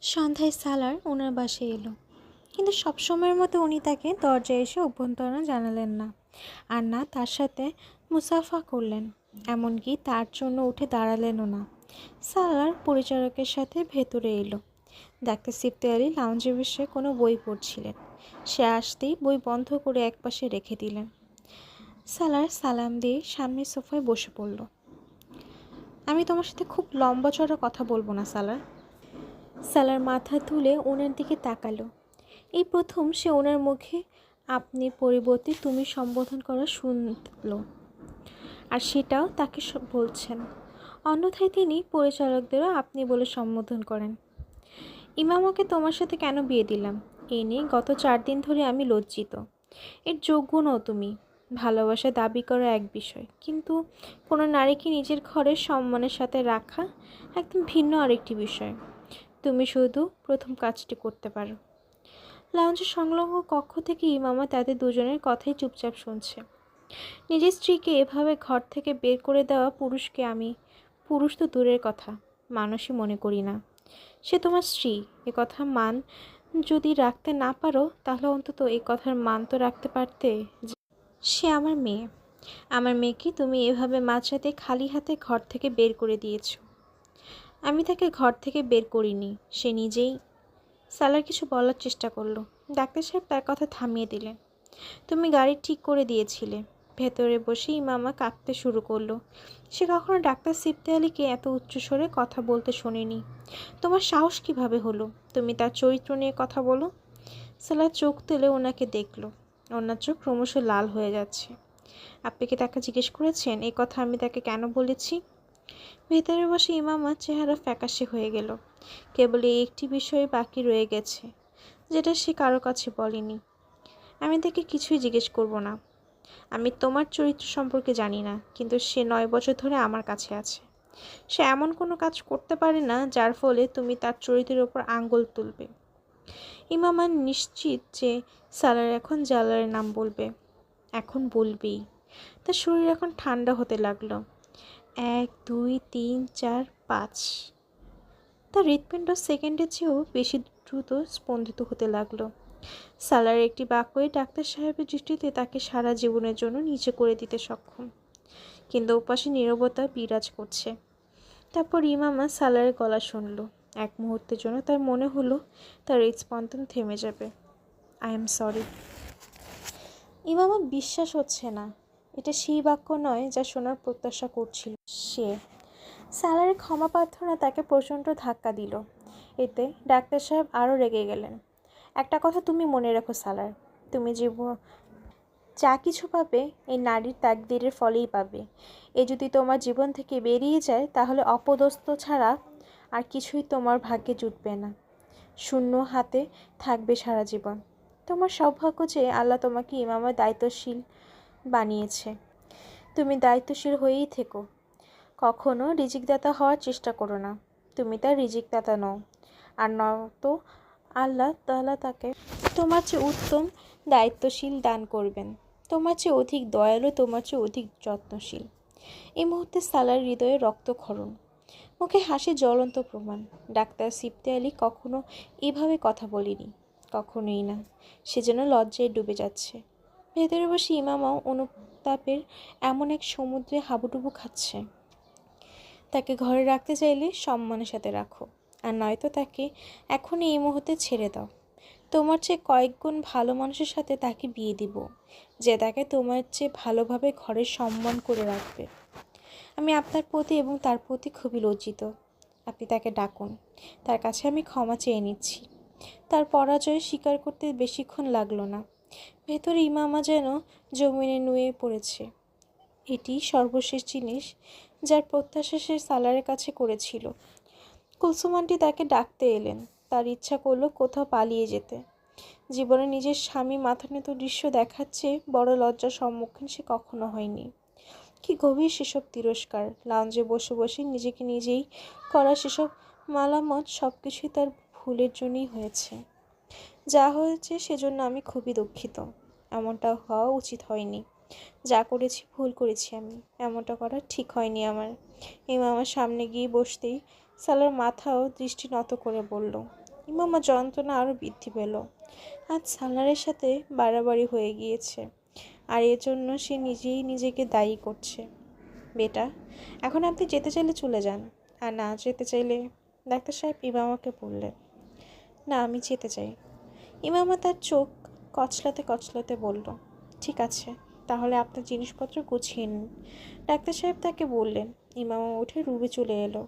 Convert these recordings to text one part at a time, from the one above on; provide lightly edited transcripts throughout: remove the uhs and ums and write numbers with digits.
সন্ধ্যায় সালার ওনার বাসায় এলো, কিন্তু সবসময়ের মতো উনি তাকে দরজায় এসে অভ্যন্তরণ জানালেন না, আর না তার সাথে মুসাফা করলেন, এমনকি তার জন্য উঠে দাঁড়ালেনও না। সালার পরিচারকের সাথে ভেতরে এলো। ডাক্তার সিফতে আলী লাউঞ্জে বসে কোনো বই পড়ছিলেন। সে আসতেই বই বন্ধ করে একপাশে রেখে দিলেন। সালার সালাম দিয়ে সামনের সোফায় বসে পড়ল। আমি তোমার সাথে খুব লম্বা চড়া কথা বলবো না সালার। সালার মাথা তুলে ওনার দিকে তাকালো। এই প্রথম সে ওনার মুখে আপনি পরিবর্তে তুমি সম্বোধন করা শুনল, আর সেটাও তাকে বলছেন। অন্যথায় তিনি পরিচালকদেরও আপনি বলে সম্বোধন করেন। ইমামকে তোমার সাথে কেন বিয়ে দিলাম এই নিয়ে গত 4 দিন ধরে আমি লজ্জিত। এর যোগ্য নও তুমি। ভালোবাসা দাবি করা এক বিষয়, কিন্তু কোনো নারীকে নিজের ঘরের সম্মানের সাথে রাখা একদম ভিন্ন আরেকটি বিষয়। তুমি শুধু প্রথম কাজটি করতে পারো। লাউঞ্জের সংলগ্ন কক্ষ থেকে ইমামা তাদের দুজনের কথাই চুপচাপ শুনছে। নিজের স্ত্রীকে এভাবে ঘর থেকে বের করে দেওয়া পুরুষকে আমি, পুরুষ তো দূরের কথা, মানুষই মনে করি না। সে তোমার স্ত্রী, এ কথা মান যদি রাখতে না পারো তাহলে অন্তত এই কথার মান তো রাখতে পারতে যে সে আমার মেয়ে। আমার মেয়েকে তুমি এভাবে মাঝরাতে খালি হাতে ঘর থেকে বের করে দিয়েছ। আমি তাকে ঘর থেকে বের করিনি, সে নিজেই। সালার কিছু বলার চেষ্টা করলো। ডাক্তার সাহেব তার কথা থামিয়ে দিলেন। তুমি গাড়ি ঠিক করে দিয়েছিলে। ভেতরে বসে ইমামা কাঁপতে শুরু করলো। সে কখনো ডাক্তার সিফতে আলীকে এত উচ্চস্বরে কথা বলতে শোনেনি। তোমার সাহস কিভাবে হলো? তুমি তার চরিত্র নিয়ে কথা বলো। সালা চোখ তুলে ওনাকে দেখলো। ওনার চোখ ক্রমশ লাল হয়ে যাচ্ছে। আপনি কি তাকে জিজ্ঞেস করেছেন এই কথা আমি তাকে কেন বলেছি? ভেতরে বসে ইমামার চেহারা ফ্যাকাশে হয়ে গেল। কেবল এই একটি বিষয় বাকি রয়ে গেছে, যেটা সে কারো কাছে বলেনি। আমি তাকে কিছুই জিজ্ঞেস করব না। আমি তোমার চরিত্র সম্পর্কে জানি না, কিন্তু সে 9 বছর ধরে আমার কাছে আছে। সে এমন কোনো কাজ করতে পারে না যার ফলে তুমি তার চরিত্রের ওপর আঙ্গুল তুলবে। ইমামা নিশ্চিত যে সালার এখন জালারের নাম বলবে, এখন বলবেই। তার শরীর এখন ঠান্ডা হতে লাগলো। 1 2 3 4 5। তার হৃৎপিণ্ড সেকেন্ডের চেয়েও বেশি দ্রুত স্পন্দিত হতে লাগলো। সালার একটি বাক্যই ডাক্তার সাহেবের দৃষ্টিতে তাকে সারা জীবনের জন্য নিচে করে দিতে সক্ষম। কিন্তু ওপাশে নীরবতা বিরাজ করছে। তারপর ইমামা সালারের গলা শুনল। এক মুহূর্তের জন্য তার মনে হলো তার হৃৎস্পন্দন থেমে যাবে। I am sorry. ইমামা বিশ্বাস হচ্ছে না, এটা সেই বাক্য নয় যা শোনার প্রত্যাশা করছিল সে। সালারের ক্ষমা প্রার্থনা তাকে প্রচণ্ড ধাক্কা দিল। এতে ডাক্তার সাহেব আরও রেগে গেলেন। একটা কথা তুমি মনে রাখো সালার, তুমি যা কিছু পাবে এই নারীর তাকদীরের ফলেই পাবে। এ যদি তোমার জীবন থেকে বেরিয়ে যায় তাহলে অপদস্থ ছাড়া আর কিছুই তোমার ভাগ্যে জুটবে না। শূন্য হাতে থাকবে সারা জীবন। তোমার সৌভাগ্য যে আল্লাহ তোমাকে ইমামের দায়িত্বশীল বানিয়েছে। তুমি দায়িত্বশীল হয়েই থেকো। কখনো রিজিকদাতা হওয়ার চেষ্টা করো না। তুমি তার রিজিকদাতা নও, আর নয়তো আল্লাহ তাআলা তাকে তোমার চেয়ে উত্তম দায়িত্বশীল দান করবেন, তোমার চেয়ে অধিক দয়ালু, তোমার চেয়ে অধিক যত্নশীল। এই মুহূর্তে সালার হৃদয়ে রক্তক্ষরণ, মুখে হাসি জ্বলন্ত প্রমাণ। ডাক্তার সিফতে আলী কখনো এভাবে কথা বলিনি, কখনোই না। সে যেন লজ্জায় ডুবে যাচ্ছে। ভেতরে বসে ইমামাও অনুতাপের এমন এক সমুদ্রে হাবুডুবু খাচ্ছে। তাকে ঘরে রাখতে চাইলে সম্মানের সাথে রাখো, আর নয়তো তাকে এখনই এই মুহূর্তে ছেড়ে দাও। তোমার চেয়ে কয়েক গুণ ভালো মানুষের সাথে তাকে বিয়ে দিব, যে তাকে তোমার চেয়ে ভালোভাবে ঘরের সম্মান করে রাখবে। আমি আপনার প্রতি এবং তার প্রতি খুবই লজ্জিত। আপনি তাকে ডাকুন, তার কাছে আমি ক্ষমা চেয়ে নিচ্ছি। তার পরাজয় স্বীকার করতে বেশিক্ষণ লাগলো না। ভেতরে ইমামা যেন জমিনে নুয়ে পড়েছে। এটি সর্বশেষ জিনিস যার প্রত্যাশা সে সালারের কাছে করেছিল। কুলসুম আন্টি তাকে ডাকতে এলেন। তার ইচ্ছা করলো কোথাও পালিয়ে যেতে। জীবনে নিজের স্বামী মাথা নত দৃশ্য দেখাচ্ছে বড় লজ্জার সম্মুখীন সে কখনো হয়নি। কি গভীর সেসব তিরস্কার! লাউঞ্জে বসে বসে নিজেকে নিজেই করা সেসব মালামত সব কিছুই তার ভুলের জন্যই হয়েছে। যা হয়েছে সেজন্য আমি খুবই দুঃখিত। এমনটা হওয়া উচিত হয়নি। যা করেছি ভুল করেছি আমি। এমনটা করা ঠিক হয়নি আমার। ইমাম আমার সামনে গিয়ে বসতেই সালার মাথাও দৃষ্টি নত করে বলল, ইমামা যন্ত্রণা আরও বৃদ্ধি পেল। আজ সালারের সাথে বাড়াবাড়ি হয়ে গিয়েছে, আর এর জন্য সে নিজেই নিজেকে দায়ী করছে। বেটা, এখন আপনি যেতে চাইলে চলে যান, আর না যেতে চাইলে। ডাক্তার সাহেব ইমামাকে বললেন। না, আমি যেতে চাই। ইমামা তার চোখ কচলাতে কচলাতে বলল, ঠিক আছে, তাহলে আপনার জিনিসপত্র গুছিয়ে নিন। ডাক্তার সাহেব তাকে বললেন। ইমামা উঠে রুমে চলে এলো।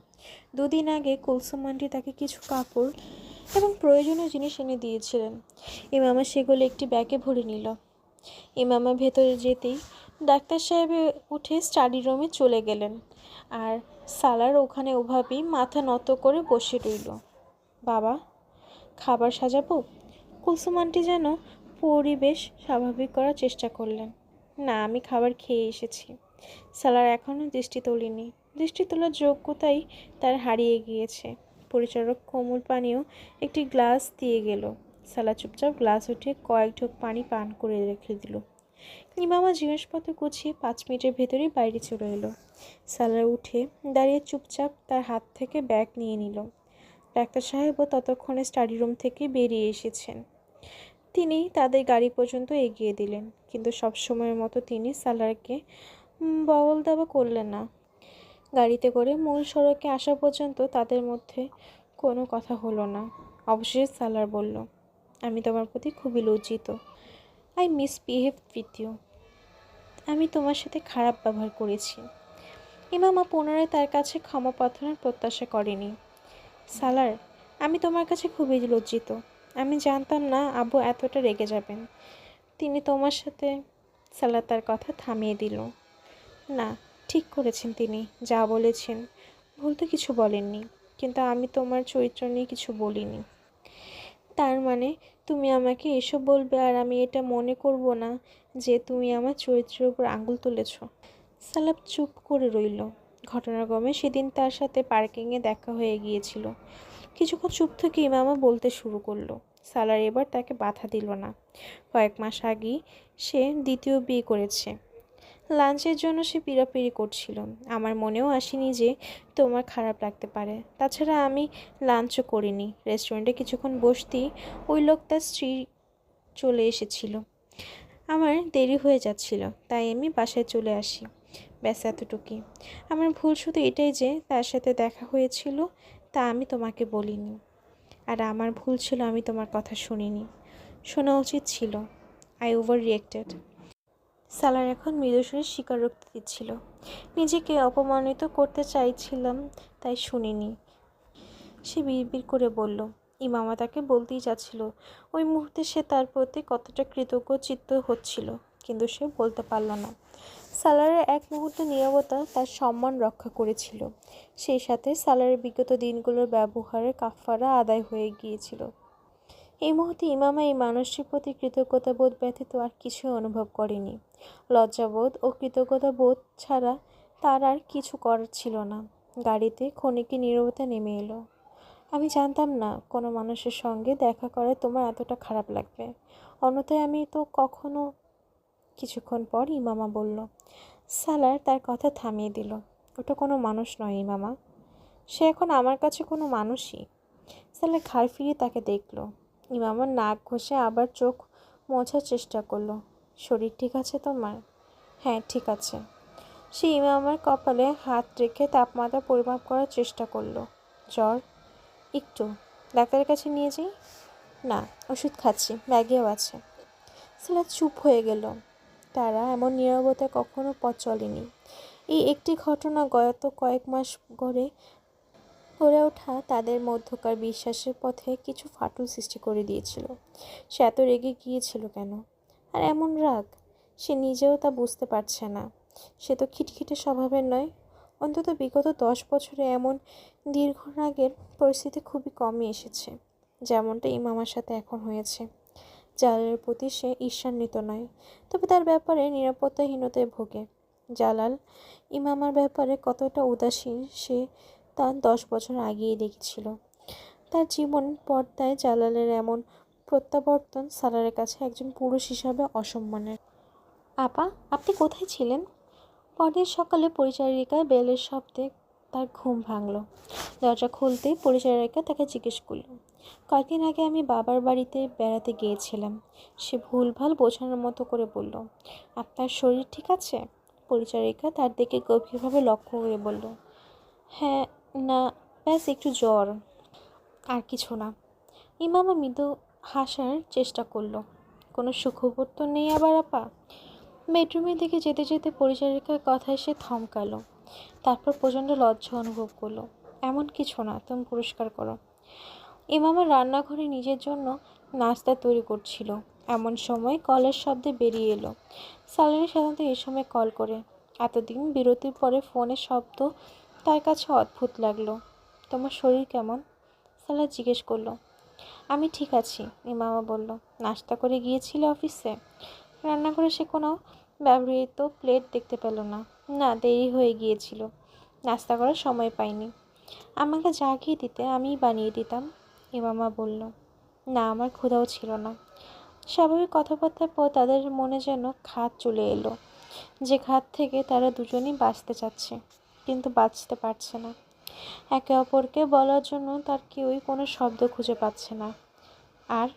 2 দিন আগে কুলসুম আন্টি তাকে কিছু কাপড় এবং প্রয়োজনীয় জিনিস এনে দিয়েছিলেন। ইমামা সেগুলো একটি ব্যাগে ভরে নিল। ইমামা ভেতরে যেতেই ডাক্তার সাহেব উঠে স্টাডি রুমে চলে গেলেন, আর সালার ওখানে ওভাবেই মাথা নত করে বসে রইল। বাবা, খাবার সাজাবো? কুলসুম আন্টি যেন পরিবেশ স্বাভাবিক করার চেষ্টা করলেন। না, আমি খাবার খেয়ে এসেছি। সালার এখনও দৃষ্টি তোলেনি। দৃষ্টি তোলার যোগ্যতাই তার হারিয়ে গিয়েছে। পরিচারক কোমল পানীয় একটি গ্লাস দিয়ে গেল। সালা চুপচাপ গ্লাস উঠে কয়েক ঢোক পানি পান করে রেখে দিল। ইমামা জিনিসপত্র গুছিয়ে 5 মিনিটের ভেতরেই বাইরে চলে এলো। সালার উঠে দাঁড়িয়ে চুপচাপ তার হাত থেকে ব্যাগ নিয়ে নিল। ডাক্তার সাহেবও ততক্ষণে স্টাডি রুম থেকে বেরিয়ে এসেছেন। তিনি তাদের গাড়ি পর্যন্ত এগিয়ে দিলেন, কিন্তু সব সময়ের মতো তিনি সালারকে বগল দাবা করলেন না। গাড়িতে করে মূল সড়কে আসা পর্যন্ত তাদের মধ্যে কোনো কথা হলো না। অবশেষে সালার বলল, আমি তোমার প্রতি খুবই লজ্জিত। I misbehave with you. আমি তোমার সাথে খারাপ ব্যবহার করেছি। ইমামা পুনরায় তার কাছে ক্ষমা প্রার্থনার প্রত্যাশা করেনি। সালার, আমি তোমার কাছে খুবই লজ্জিত। আমি জানতাম না আব্বু এতটা রেগে যাবেন। তিনি তোমার সাথে। সালার তার কথা থামিয়ে দিল। না, ঠিক করেছেন তিনি, যা বলেছেন। ভুল তো কিছু বলেননি, কিন্তু আমি তোমার চরিত্র নিয়ে কিছু বলিনি। তার মানে তুমি আমাকে এসব বলবে আর আমি এটা মনে করব না যে তুমি আমার চরিত্রের উপর আঙুল তুলেছ? সালাব চুপ করে রইল। ঘটনাক্রমে সেদিন তার সাথে পার্কিংয়ে দেখা হয়ে গিয়েছিল। কিছুক্ষণ চুপ থেকে ইমামা বলতে শুরু করলো। সালার এবার তাকে বাধা দিল না। কয়েক মাস আগেই সে দ্বিতীয় বিয়ে করেছে। লাঞ্চের জন্য সে পিড়াপিড়ি করছিল। আমার মনেও আসেনি যে তোমার খারাপ লাগতে পারে। তাছাড়া আমি লাঞ্চও করিনি। রেস্টুরেন্টে কিছুক্ষণ বসতেই ওই লোক তার স্ত্রী চলে এসেছিল। আমার দেরি হয়ে যাচ্ছিল, তাই আমি বাসায় চলে আসি। ব্যাস এতটুকুই। আমার ভুল শুধু এটাই যে তার সাথে দেখা হয়েছিল, তা আমি তোমাকে বলিনি। আর আমার ভুল ছিল আমি তোমার কথা শুনিনি। শোনা উচিত ছিল। I over reacted. সালার এখন মৃদুস্বরে স্বীকারোক্তি দিচ্ছিল। নিজেকে অপমানিত করতে চাইছিলাম, তাই শুনিনি। সে বিড়বিড় করে বলল। ইমামা তাকে বলতেই যাচ্ছিল ওই মুহূর্তে সে তার প্রতি কতটা কৃতজ্ঞ চিত্ত হচ্ছিল, কিন্তু সে বলতে পারল না। সালারের এক মুহূর্ত নীরবতা তার সম্মান রক্ষা করেছিল। সেই সাথে সালারের বিগত দিনগুলোর ব্যবহারের কাফারা আদায় হয়ে গিয়েছিল। এই মুহূর্তে ইমামা এই মানুষটির প্রতি কৃতজ্ঞতাবোধ ব্যতীত আর কিছুই অনুভব করেনি। লজ্জাবোধ ও কৃতজ্ঞতাবোধ ছাড়া তার আর কিছু করার ছিল না। গাড়িতে ক্ষণিকে নীরবতা নেমে এলো। আমি জানতাম না কোনো মানুষের সঙ্গে দেখা করে তোমার এতটা খারাপ লাগবে, অন্যথায় আমি তো কখনো। কিছুক্ষণ পর ইমামা বলল। সালার তার কথা থামিয়ে দিল। ওটা কোনো মানুষ নয় ইমামা, সে এখন আমার কাছে কোনো মানুষই। সালার ঘাড় ফিরিয়ে তাকে দেখল। ইমামার নাক ঘষে আবার চোখ মোছার চেষ্টা করলো। শরীর ঠিক আছে তোমার? হ্যাঁ, ঠিক আছে। সে ইমামার কপালে হাত রেখে তাপমাত্রা পরিমাপ করার চেষ্টা করলো। জ্বর? একটু। ডাক্তারের কাছে নিয়ে যাই? না, ওষুধ খাচ্ছি, ব্যাগেও আছে। সালা চুপ হয়ে গেল। তারা এমন নীরবতা কখনো পথ চলেনি। এই একটি ঘটনা গত কয়েক মাস গড়ে ওঠা তাদের মধ্যকার বিশ্বাসের পথে কিছু ফাটল সৃষ্টি করে দিয়েছিল। সে এত রেগে গিয়েছিল কেন? আর এমন রাগ? সে নিজেও তা বুঝতে পারছে না। সে তো খিটখিটে স্বভাবের নয়। অন্তত বিগত 10 বছরে এমন দীর্ঘ রাগের পরিস্থিতি খুবই কমই এসেছে, যেমনটা ইমামার সাথে এখন হয়েছে। জালালের প্রতি সে ঈর্ষান্বিত নয়, তবে তার ব্যাপারে নিরাপত্তাহীনতায় ভোগে। জালাল ইমামার ব্যাপারে কতটা উদাসীন সে তা 10 বছর আগেই দেখেছিল। তার জীবন পর্দায় জালালের এমন প্রত্যাবর্তন সালারের কাছে একজন পুরুষ হিসাবে অসম্মানের। আপা, আপনি কোথায় ছিলেন? পরের সকালে পরিচারিকা বেলের শব্দে তার ঘুম ভাঙল। দরজা খুলতেই পরিচারিকা তাকে জিজ্ঞেস করল, কয়েকদিন আগে আমি বাবার বাড়িতে বেড়াতে গিয়েছিলাম। সে ভুলভাল বোঝানোর মতো করে বলল, আপনার শরীর ঠিক আছে? পরিচারিকা তার দিকে গভীরভাবে লক্ষ্য করে বলল, হ্যাঁ, না, ব্যাস একটু জ্বর, আর কিছু না। ইমামা মৃদু হাসার চেষ্টা করলো। কোনো সুখবর তো নেই আবার আপা? বেডরুমের দিকে যেতে যেতে পরিচারিকার কথায় সে থমকালো। তারপর প্রচণ্ড লজ্জা অনুভব করলো। এমন কিছু না, তুমি পরিষ্কার করো। ইমামা রান্নাঘরে নিজের জন্য নাস্তা তৈরি করছিল। এমন সময় কলের শব্দে বেরিয়ে এলো। সালারি সাধারণত এই সময় কল করে। এতদিন বিরতির পরে ফোনের শব্দ তার কাছে অদ্ভুত লাগলো। তোমার শরীর কেমন? সালার জিজ্ঞেস করলো। আমি ঠিক আছি, ইমামা বলল। নাস্তা করে গিয়েছিলে অফিসে? রান্নাঘরে সে কোনো ব্যবহৃত প্লেট দেখতে পেল না। না, দেরি হয়ে গিয়েছিল, নাস্তা করার সময় পাইনি। আমাকে জাগিয়ে দিতে, আমিই বানিয়ে দিতাম, ইমামা বলল। না, আমার ক্ষুধাও ছিল না। স্বাভাবিক কথাবার্তার পর তাদের মনে যেন খাত চলে এলো, যে খাত থেকে তারা দুজনেই বাঁচতে চাচ্ছে, কিন্তু বাঁচতে পারছে না। একে অপরকে বলার জন্য তার কেউই কোনো শব্দ খুঁজে পাচ্ছে না। আর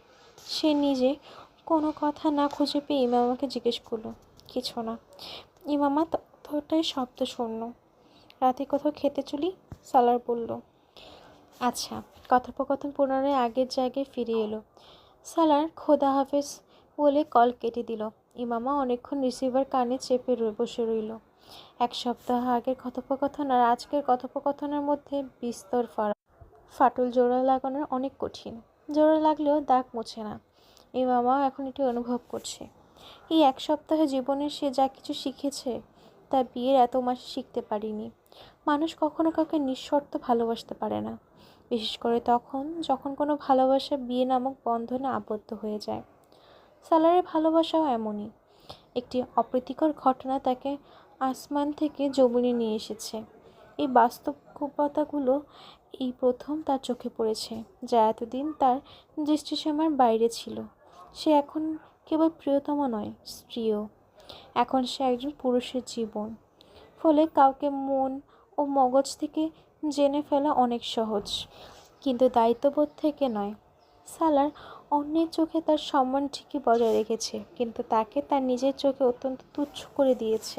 সে নিজে কোনো কথা না খুঁজে পেয়ে ইমামাকে জিজ্ঞেস করলো, কিছু না। ইমামা ততটাই শব্দ শূন্য। রাতে কোথাও খেতে চলি? সালার বলল। আচ্ছা। কথোপকথন পুনরায় আগের জায়গায় ফিরে এলো। সালার খোদা হাফেজ বলে কল কেটে দিল। ইমামা অনেকক্ষণ রিসিভার কানে চেপে বসে রইল। এক সপ্তাহ আগের কথোপকথন আর আজকের কথোপকথনের মধ্যে বিস্তর ফারাক। ফাটল জোড়া লাগানোর অনেক কঠিন। জোড়া লাগলেও দাগ মুছে না। ইমামাও এখন এটি অনুভব করছে। এই এক সপ্তাহে জীবনে সে যা কিছু শিখেছে তা বিয়ের এত মাসে শিখতে পারিনি। মানুষ কখনো কাউকে নিঃশর্ত ভালোবাসতে পারে না, বিশেষ করে তখন যখন কোনো ভালোবাসা বিয়ে নামক বন্ধনে আবদ্ধ হয়ে যায়। সালারের ভালোবাসাও এমনই। একটি অপ্রীতিকর ঘটনা তাকে আসমান থেকে জমিনে নিয়ে এসেছে। এই বাস্তবতাগুলো এই প্রথম তার চোখে পড়েছে, যা এতদিন তার দৃষ্টিসীমার বাইরে ছিল। সে এখন কেবল প্রিয়তমা নয়, স্ত্রীও। এখন সে একজন পুরুষের জীবন। ফলে কাউকে মন ও মগজ থেকে জেনে ফেলা অনেক সহজ, কিন্তু দায়িত্ববোধ থেকে নয়। সালার অন্যের চোখে তার সম্মান ঠিকই বজায় রেখেছে, কিন্তু তাকে তার নিজের চোখে অত্যন্ত তুচ্ছ করে দিয়েছে।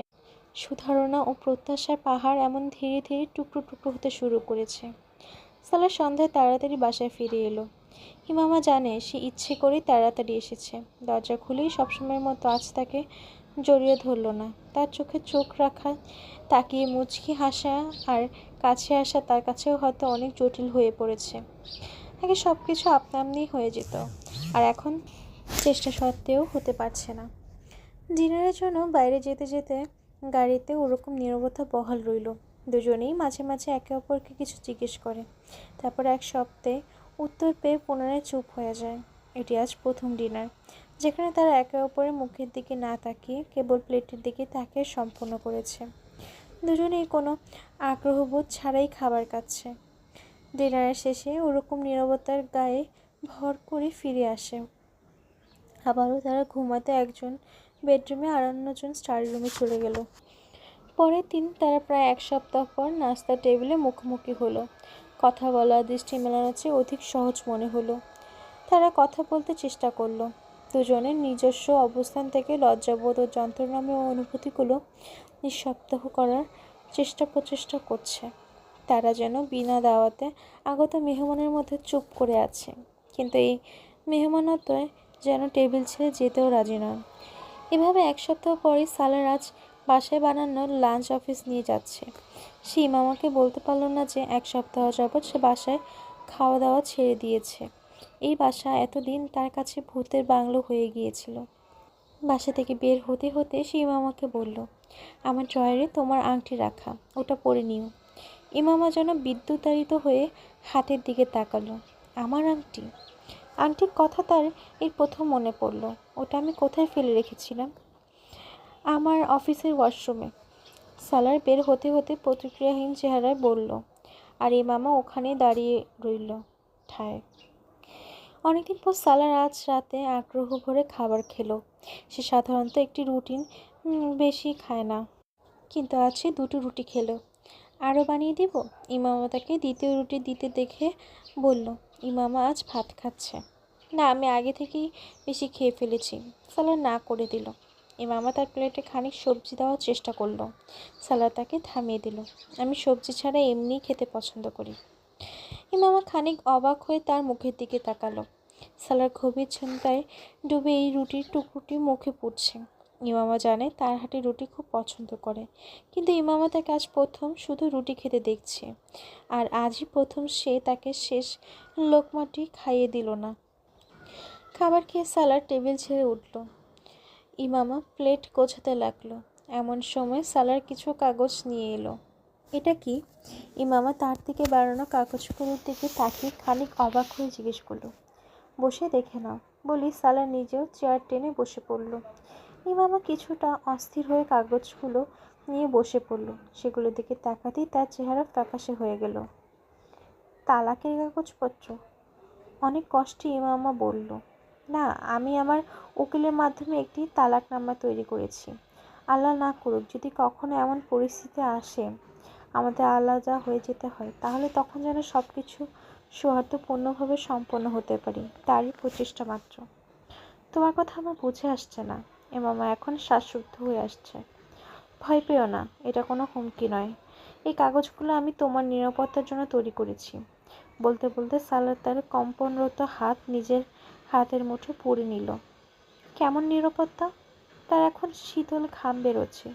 সুধারণা ও প্রত্যাশার পাহাড় এমন ধীরে ধীরে টুকরো টুকরো হতে শুরু করেছে। সালার সন্ধ্যায় তাড়াতাড়ি বাসায় ফিরে এলো। ইমামা জানে সে ইচ্ছে করেই তাড়াতাড়ি এসেছে। দরজা খুলেই সবসময়ের মতো আজ তাকে জড়িয়ে ধরল না। তার চোখে চোখ রাখা, তাকিয়ে মুচকি হাসা আর কাছে আসা তার কাছেও হয়তো অনেক জটিল হয়ে পড়েছে। আগে সব কিছু আপনা আপনিই হয়ে যেত, আর এখন চেষ্টা সত্ত্বেও হতে পারছে না। ডিনারের জন্য বাইরে যেতে যেতে গাড়িতে ওরকম নীরবতা বহাল রইল। দুজনেই মাঝে মাঝে একে অপরকে কিছু জিজ্ঞেস করে, তারপর এক সপ্তাহে উত্তর পেয়ে পুনরায় চুপ হয়ে যায়। এটি আজ প্রথম ডিনার, যেখানে তারা একে অপরের মুখের দিকে না তাকিয়ে কেবল প্লেটের দিকে তাকিয়ে সম্পূর্ণ করেছে। দুজনেই কোনো আগ্রহবোধ ছাড়াই খাবার খাচ্ছে। ডিনারের শেষে ওরকম নীরবতার গায়ে ভর করে ফিরে আসে। আবারও তারা ঘুমাতে একজন বেডরুমে আর অন্যজন স্টাডি রুমে চলে গেল। পরের দিন তারা প্রায় এক সপ্তাহ পর নাস্তার টেবিলে মুখোমুখি হলো। কথা বলা দৃষ্টি মেলানোর চেয়ে অধিক সহজ মনে হলো। তারা কথা বলতে চেষ্টা করলো। দুজনের নিজস্ব অবস্থান থেকে লজ্জাবোধ ও যন্ত্রণাময় অনুভূতিগুলো নিঃশব্দ করার প্রচেষ্টা করছে। তারা যেন বিনা দাওয়াতে আগত মেহমানের মধ্যে চুপ করে আছে, কিন্তু এই মেহমানত্বয় যেন টেবিল ছেড়ে যেতেও রাজি নন। এভাবে এক সপ্তাহ পরেই সালার আজ বাসায় বানানো লাঞ্চ অফিস নিয়ে যাচ্ছে। সে ইমামাকে বলতে পারল না যে এক সপ্তাহ যাবৎ সে বাসায় খাওয়া দাওয়া ছেড়ে দিয়েছে। এই বাসা এতদিন তার কাছে ভূতের বাংলো হয়ে গিয়েছিল। বাসা থেকে বের হতে হতে সে ইমামাকে বলল, আমার ড্রয়ারে তোমার আংটি রাখা, ওটা পরে নিও। ইমামা যেন বিদ্যুতায়িত হয়ে হাতের দিকে তাকালো। আমার আংটি? আংটির কথা তার এই প্রথম মনে পড়ল। ওটা আমি কোথায় ফেলে রেখেছিলাম? আমার অফিসের ওয়াশরুমে। সালার বের হতে হতে প্রতিক্রিয়াহীন চেহারায় বলল, আর ইমামা ওখানেই দাঁড়িয়ে রইল ঠায়। অনেকদিন পর সালার আজ রাতে আগ্রহ ভরে খাবার খেলো। সে সাধারণত একটি রুটিন বেশি খায় না, কিন্তু আজ সে দুটো রুটি খেলো। আরও বানিয়ে দিব? ইমামা তাকে দ্বিতীয় রুটি দিতে দেখে বলল। ইমামা আজ ভাত খাচ্ছে না, আমি আগে থেকেই বেশি খেয়ে ফেলেছি। সালাদ না করে দিল। ইমামা তার প্লেটে খানিক সবজি দেওয়ার চেষ্টা করলো। সালাদ তাকে থামিয়ে দিল। আমি সবজি ছাড়া এমনিই খেতে পছন্দ করি। ইমামা খানিক অবাক হয়ে তার মুখের দিকে তাকালো। সালার গভীর চিন্তায় ডুবে এই রুটির টুকরোটি মুখে পুড়ছে। ইমামা জানে তার হাতে রুটি খুব পছন্দ করে, কিন্তু ইমামা তাকে আজ প্রথম শুধু রুটি খেতে দেখছে, আর আজই প্রথম সে তাকে শেষ লোকমাটি খাইয়ে দিল না। খাবার খেয়ে সালার টেবিল ছেড়ে উঠল। ইমামা প্লেট গোছাতে লাগলো। এমন সময় সালার কিছু কাগজ নিয়ে এলো। এটা কি? ইমামা তার থেকে বাড়ানো কাগজগুলোর দিকে তাকিয়ে খানিক অবাক হয়ে জিজ্ঞেস করলো। বসে দেখে নাও বলি সালা নিজেও চেয়ার টেনে বসে পড়ল। ইমামা কিছুটা অস্থির হয়ে কাগজগুলো নিয়ে বসে পড়ল। সেগুলোর দিকে তাকাতেই তার চেহারা ফ্যাকাশে হয়ে গেল। তালাকের কাগজপত্র? অনেক কষ্টে ইমামা বলল। না, আমি আমার উকিলের মাধ্যমে একটি তালাকনামা তৈরি করেছি। আল্লাহ না করুক যদি কখনো এমন পরিস্থিতি আসে আমাদের আলাদা হয়ে যেতে হয়, তাহলে তখন যেন সব কিছু সৌহার্দ্যপূর্ণভাবে সম্পন্ন হতে পারি, তারই প্রচেষ্টা মাত্র। তোমার কথা আমার বুঝে আসছে না। ইমামা এখন শ্বাসরুদ্ধ হয়ে আসছে। ভয় পেও না, এটা কোনো হুমকি নয়। এই কাগজগুলো আমি তোমার নিরাপত্তার জন্য তৈরি করেছি। বলতে বলতে সালাদ তার কম্পনরত হাত নিজের হাতের মুঠে পুরে নিল। কেমন নিরাপত্তা? তার এখন শীতল ঘাম বেরোচ্ছে।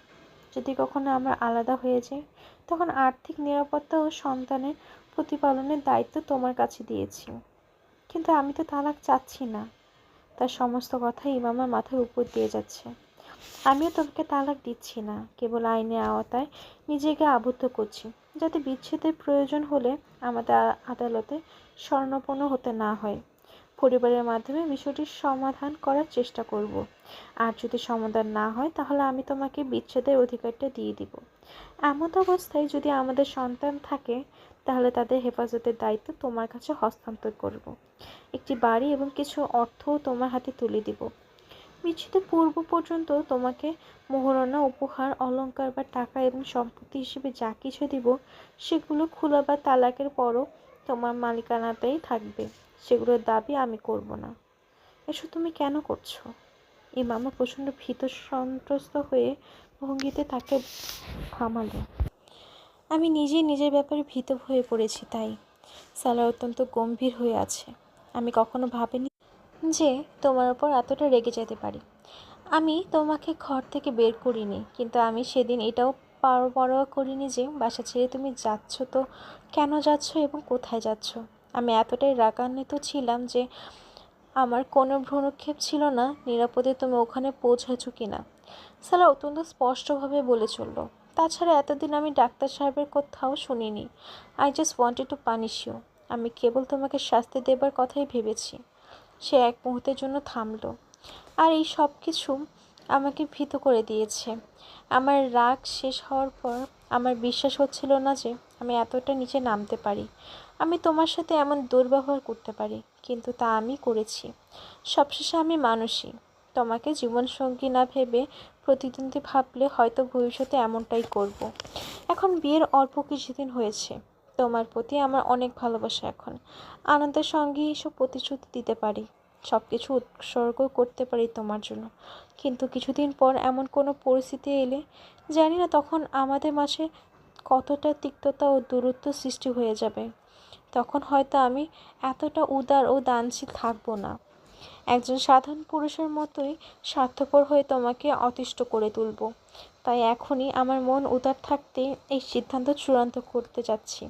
যদি কখনো আমরা আলাদা হয়ে যাই, তখন আর্থিক নিরাপত্তা ও সন্তানের প্রতিপালনের দায়িত্ব তোমার কাছে দিয়েছি। কিন্তু আমি তো তালাক চাচ্ছি না। তার সমস্ত কথা ইমামার মাথার উপর দিয়ে যাচ্ছে। আমিও তোমাকে তালাক দিচ্ছি না, কেবল আইনের আওতায় নিজেকে আবদ্ধ করছি, যাতে বিচ্ছেদের প্রয়োজন হলে আমাদের আদালতে শরণাপন্ন হতে না হয়। পরিবারের মাধ্যমে বিষয়টির সমাধান করার চেষ্টা করব। আর যদি সমাধান না হয়, তাহলে আমি তোমাকে বিচ্ছেদের অধিকারটা দিয়ে দিব। এমন অবস্থায় যদি আমাদের সন্তান থাকে, তাহলে তাদের হেফাজতের দায়িত্ব তোমার কাছে হস্তান্তর করব। একটি বাড়ি এবং কিছু অর্থও তোমার হাতে তুলে দিব। বিচ্ছেদের পূর্ব পর্যন্ত তোমাকে মোহরানা, উপহার, অলংকার বা টাকা এবং সম্পত্তি হিসেবে যা কিছু দিব, সেগুলো খোলা বা তালাকের পরও তোমার মালিকানাতেই থাকবে। সেগুলোর দাবি আমি করব না। এসব তুমি কেন করছো? ইমামা প্রচণ্ড ভীত সন্ত্রস্ত হয়ে ভঙ্গিতে তাকে থামালো। আমি নিজেই নিজের ব্যাপারে ভীত হয়ে পড়েছি তাই। সালা অত্যন্ত গম্ভীর হয়ে আছে। আমি কখনো ভাবিনি যে তোমার ওপর এতটা রেগে যেতে পারি। আমি তোমাকে ঘর থেকে বের করিনি, কিন্তু আমি সেদিন এটাও পরোয়া করিনি যে বাসা ছেড়ে তুমি যাচ্ছ, তো কেন যাচ্ছ এবং কোথায় যাচ্ছ। আমি এতটাই রাগান্বিত ছিলাম যে আমার কোনো ভ্রূক্ষেপ ছিল না নিরাপদে তুমি ওখানে পৌঁছেছো কিনা। সালা অত্যন্ত স্পষ্টভাবে বলে চলল। তাছাড়া এতদিন আমি ডাক্তার সাহেবের কোথাও শুনিনি। I just wanted to punish you. আমি কেবল তোমাকে শাস্তি দেবার কথাই ভেবেছি। সে এক মুহূর্তের জন্য থামল। আর এই সব কিছু আমাকে ভীত করে দিয়েছে। আমার রাগ শেষ হওয়ার পর আমার বিশ্বাস হচ্ছিল না যে আমি এতটা নিচে নামতে পারি। আমি তোমার সাথে এমন দুর্ব্যবহার করতে পারি, কিন্তু তা আমি করেছি। সবশেষে আমি মানুষই। তোমাকে জীবনসঙ্গী না ভেবে প্রতিদ্বন্দ্বী ভাবলে হয়তো ভবিষ্যতে এমনটাই করব। এখন বিয়ের অল্প কিছুদিন হয়েছে। তোমার প্রতি আমার অনেক ভালোবাসা। এখন আনন্দের সঙ্গে এসব প্রতিশ্রুতি দিতে পারি, সব কিছু উৎসর্গ করতে পারি তোমার জন্য। কিন্তু কিছুদিন পর এমন কোনো পরিস্থিতি এলে জানি না তখন আমাদের মাঝে কতটা তিক্ততা ও দূরত্ব সৃষ্টি হয়ে যাবে। তখন হয়তো আমি এতটা উদার ও দানশীল থাকবো না। একজন সাধারণ পুরুষের মতোই স্বার্থপর হয়ে তোমাকে অতিষ্ঠ করে তুলব। তাই এখনই আমার মন উদার থাকতে এই সিদ্ধান্ত চূড়ান্ত করতে যাচ্ছি।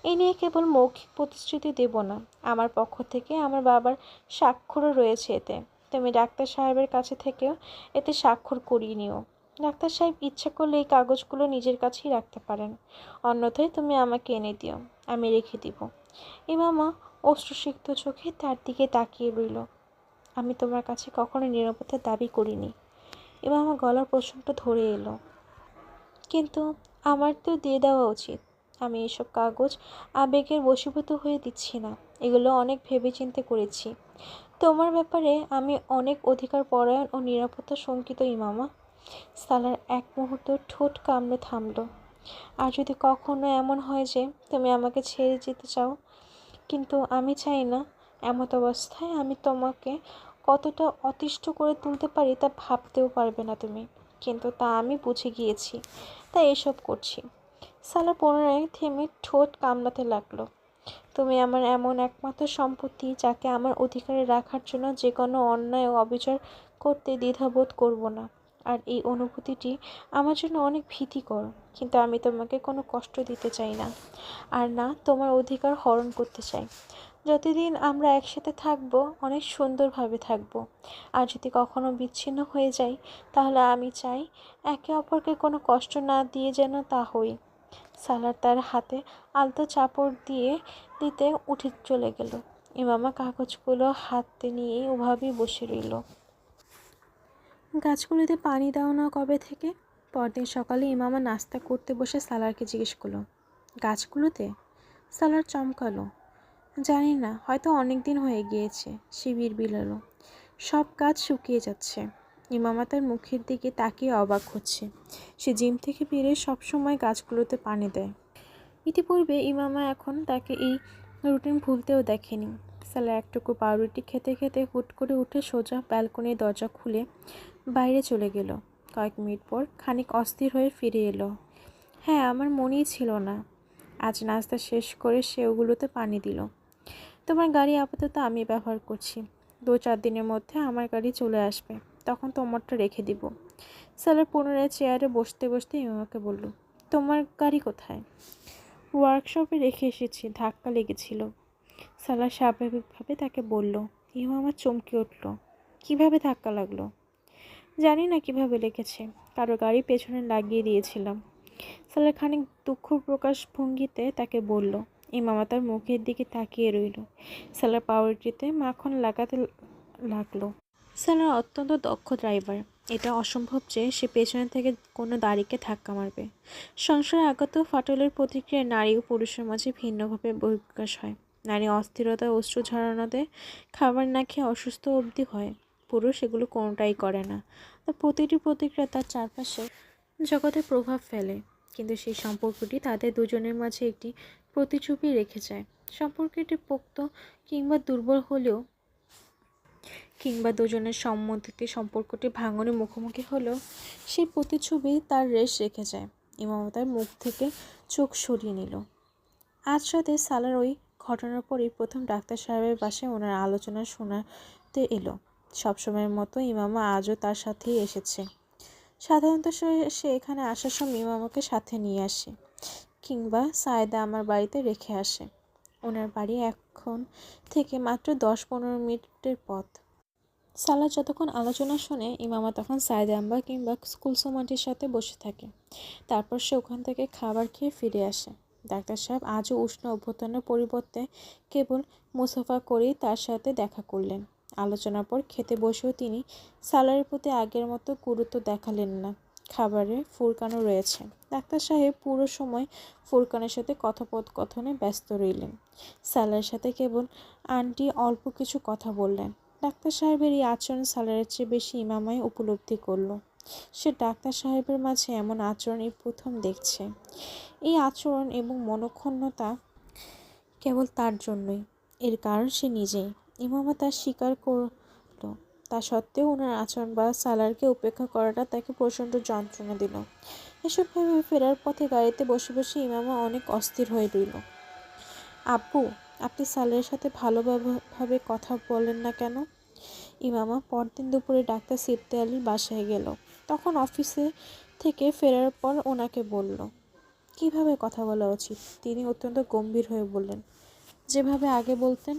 এ নিয়ে কেবল মৌখিক প্রতিশ্রুতি দেব না, আমার পক্ষ থেকে আমার বাবার স্বাক্ষরও রয়েছে এতে। তুমি ডাক্তার সাহেবের কাছে থেকেও এতে স্বাক্ষর করিয়ে নিও। ডাক্তার সাহেব ইচ্ছা করলে এই কাগজগুলো নিজের কাছেই রাখতে পারেন, অন্যথায় তুমি আমাকে এনে দিও, আমি রেখে দিব। ইমামা অশ্রুসিক্ত চোখে তার দিকে তাকিয়ে রইল। আমি তোমার কাছে কখনো নিরাপত্তা দাবি করিনি। ইমামা গলার প্রশ্নটা ধরে এলো। কিন্তু আমার তো দিয়ে দেওয়া উচিত। আমি এসব কাগজ আবেগের বশীভূত হয়ে দিচ্ছি না, এগুলো অনেক ভেবেচিন্তে করেছি। তোমার ব্যাপারে আমি অনেক অধিকার পরায়ণ ও নিরাপত্তা শঙ্কিত ইমামা। সালার এক মুহূর্ত ঠোঁট কামড়ে থামল। আর যদি কখনো এমন হয় যে তুমি আমাকে ছেড়ে যেতে চাও, কিন্তু আমি চাই না, এমত অবস্থায় আমি তোমাকে কতটা অতিষ্ঠ করে তুলতে পারি তা ভাবতেও পারবে না তুমি। কিন্তু তা আমি বুঝে গিয়েছি, তাই এসব করছি। সালা পুনরায় থেমে ঠোঁট কামড়াতে লাগলো। তুমি আমার এমন একমাত্র সম্পত্তি যাকে আমার অধিকারে রাখার জন্য যে কোনো অন্যায় ও অবিচার করতে দ্বিধাবোধ করব না। আর এই অনুভূতিটি আমার জন্য অনেক ভীতিকর, কিন্তু আমি তোমাকে কোনো কষ্ট দিতে চাই না, আর না তোমার অধিকার হরণ করতে চাই। যতদিন আমরা একসাথে থাকবো অনেক সুন্দরভাবে থাকবো, আর যদি কখনো বিচ্ছিন্ন হয়ে যাই তাহলে আমি চাই একে অপরকে কোনো কষ্ট না দিয়ে যেন তা হই। সালার তার হাতে আলতো চাপড় দিয়ে দিতে উঠে চলে গেল। ইমামা কাগজগুলো হাতে নিয়ে ওভাবেই বসে রইল। গাছগুলোতে পানি দাও না কবে থেকে? পরদিন সকালে ইমামা নাস্তা করতে বসে সালারকে জিজ্ঞেস করলো, গাছগুলোতে? সালার চমকালো, জানি না, হয়তো অনেক দিন হয়ে গিয়েছে। শিবির বিলালো, সব গাছ শুকিয়ে যাচ্ছে। ইমামা তার মুখের দিকে তাকিয়ে অবাক হচ্ছে। সে জিম থেকে ফিরে সবসময় গাছগুলোতে পানি দেয়। ইতিপূর্বে ইমামা এখন তাকে এই রুটিন ভুলতেও দেখেনি। সালা একটুকু পাউরুটি খেতে খেতে হুট করে উঠে সোজা ব্যালকনির দরজা খুলে বাইরে চলে গেল। কয়েক মিনিট পর খানিক অস্থির হয়ে ফিরে এলো। হ্যাঁ, আমার মনেই ছিল না। আজ নাস্তা শেষ করে সে ওগুলোতে পানি দিল। তোমার গাড়ি আপাতত আমি ব্যবহার করছি, 2-4 দিনের মধ্যে আমার গাড়ি চলে আসবে, তখন তোমারটা রেখে দিব। সালার পুনরায় চেয়ারে বসতে বসতে ইমামাকে বলল, তোমার গাড়ি কোথায়? ওয়ার্কশপে রেখে এসেছি, ধাক্কা লেগেছিল। সালা স্বাভাবিকভাবে তাকে বলল। ইমামা চমকে উঠল, কিভাবে ধাক্কা লাগলো? জানি না কিভাবে লেগেছে, কারো গাড়ি পেছনে লাগিয়ে দিয়েছিলাম। সালা খানিক দুঃখ প্রকাশ ভঙ্গিতে তাকে বলল। ইমামা তার মুখের দিকে তাকিয়ে রইল। সালার পাউরুটিতে মাখন লাগাতে লাগলো। সালার অত্যন্ত দক্ষ ড্রাইভার, এটা অসম্ভব যে সে পেছনে থেকে কোনো দাড়িকে ধাক্কা মারবে। সংসারে আগত ফাটলের প্রতিক্রিয়ায় নারী ও পুরুষের মাঝে ভিন্নভাবে বহিঃপ্রকাশ হয়। নারী অস্থিরতা, অশ্রু ঝরানোতে, খাবার না খেয়ে অসুস্থ অবধি হয়। পুরুষ এগুলো কোনোটাই করে না। তার প্রতিটি প্রতিক্রিয়া তার চারপাশে জগতে প্রভাব ফেলে, কিন্তু সেই সম্পর্কটি তাদের দুজনের মাঝে একটি প্রতিচ্ছবি রেখে যায়। সম্পর্কটি পোক্ত কিংবা দুর্বল হলেও, কিংবা দুজনের সম্মতিতে সম্পর্কটি ভাঙনে মুখোমুখি হলেও, সেই প্রতিচ্ছবি তার রেশ রেখে যায়। ইমামা তার মুখ থেকে চোখ সরিয়ে নিল। আজ রাতে সালার ওই ঘটনার পরই প্রথম ডাক্তার সাহেবের বাসায় ওনার আলোচনা শোনাতে এলো। সবসময়ের মতো ইমামা আজও তার সাথেই এসেছে। সাধারণত সে এখানে আসার সময় ইমামাকে সাথে নিয়ে আসে, কিংবা সায়েদা আমার বাড়িতে রেখে আসে। ওনার বাড়ি এখন থেকে মাত্র 10-15 মিনিটের পথ। সালার যতক্ষণ আলোচনা শোনে, ইমামা তখন সায়েদা আম্মা কিংবা কুলসুম আন্টির সাথে বসে থাকে। তারপর সে ওখান থেকে খাবার খেয়ে ফিরে আসে। ডাক্তার সাহেব আজও উষ্ণ অভ্যর্থনার পরিবর্তে কেবল মুসাফা করেই তার সাথে দেখা করলেন। আলোচনার পর খেতে বসেও তিনি সালারের প্রতি আগের মতো গুরুত্ব দেখালেন না। খাবারে ফুরকানও রয়েছে। ডাক্তার সাহেব পুরো সময় ফুরকানের সাথে কথোপকথনে ব্যস্ত রইলেন। সালারের সাথে কেবল আন্টি অল্প কিছু কথা বললেন। ডাক্তার সাহেবের এই আচরণ সালারের চেয়ে বেশি ইমামাই উপলব্ধি করল। সে ডাক্তার সাহেবের মাঝে এমন আচরণ এই প্রথম দেখছে। এই আচরণ এবং মনক্ষুণ্ণতা কেবল তার জন্যই, এর কারণ সে নিজেই। ইমামা তা স্বীকার করল। তা সত্ত্বেও ওনার আচরণ বা সালারকে উপেক্ষা করাটা তাকে প্রচণ্ড যন্ত্রণা দিল। এসব ভেবে ফেরার পথে গাড়িতে বসে বসে ইমামা অনেক অস্থির হয়ে রইল। আব্বু, আপনি সালারের সাথে ভালোভাবে কথা বলেন না কেন? ইমামা পরদিন দুপুরে ডাক্তার সিফতে আলীর বাসায় গেল। তখন অফিসে থেকে ফেরার পর ওনাকে বলল, কিভাবে কথা বলা উচিত? তিনি অত্যন্ত গম্ভীর হয়ে বললেন, যেভাবে আগে বলতেন।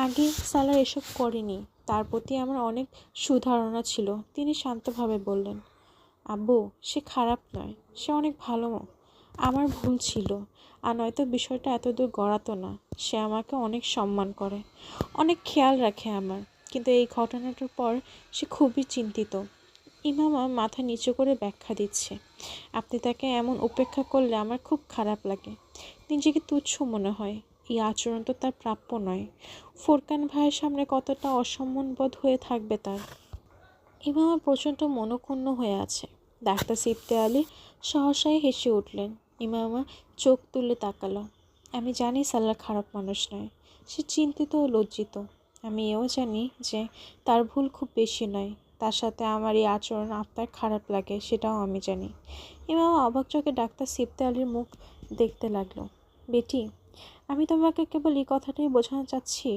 আগে সালার এসব করেনি, তার প্রতি আমার অনেক সুধারণা ছিল। তিনি শান্তভাবে বললেন, আব্বু, সে খারাপ নয়, সে অনেক ভালো। আমার ভুল ছিল, আর নয়তো বিষয়টা এতদূর গড়াতো না। সে আমাকে অনেক সম্মান করে, অনেক খেয়াল রাখে আমার, কিন্তু এই ঘটনাটার পর সে খুবই চিন্তিত। ইমামা মাথা নিচু করে ব্যাখ্যা দিচ্ছে, আপনি তাকে এমন উপেক্ষা করলে আমার খুব খারাপ লাগে। নিজেকে তুচ্ছ মনে হয়। এই আচরণ তো তার প্রাপ্য নয়। ফোরকান ভাইয়ের সামনে কতটা অসম্মানবোধ হয়ে থাকবে তার। ইমামা প্রচণ্ড মনক্ষুণ্ণ হয়ে আছে। ডাক্তার সিফতে আলী সহসায় হেসে উঠলেন। ইমামা চোখ তুলে তাকালো। আমি জানি সালার খারাপ মানুষ নয়, সে চিন্তিত ও লজ্জিত। আমি এও জানি যে তার ভুল খুব বেশি নয়। তার সাথে আমার এই আচরণ আপনার খারাপ লাগে, সেটাও আমি জানি। ইমামা অবাক চোখে ডাক্তার সিফতে আলীর মুখ দেখতে লাগলো। বেটি, আমি তোমাকে কেবল এই কথাটাই বোঝানো চাচ্ছি,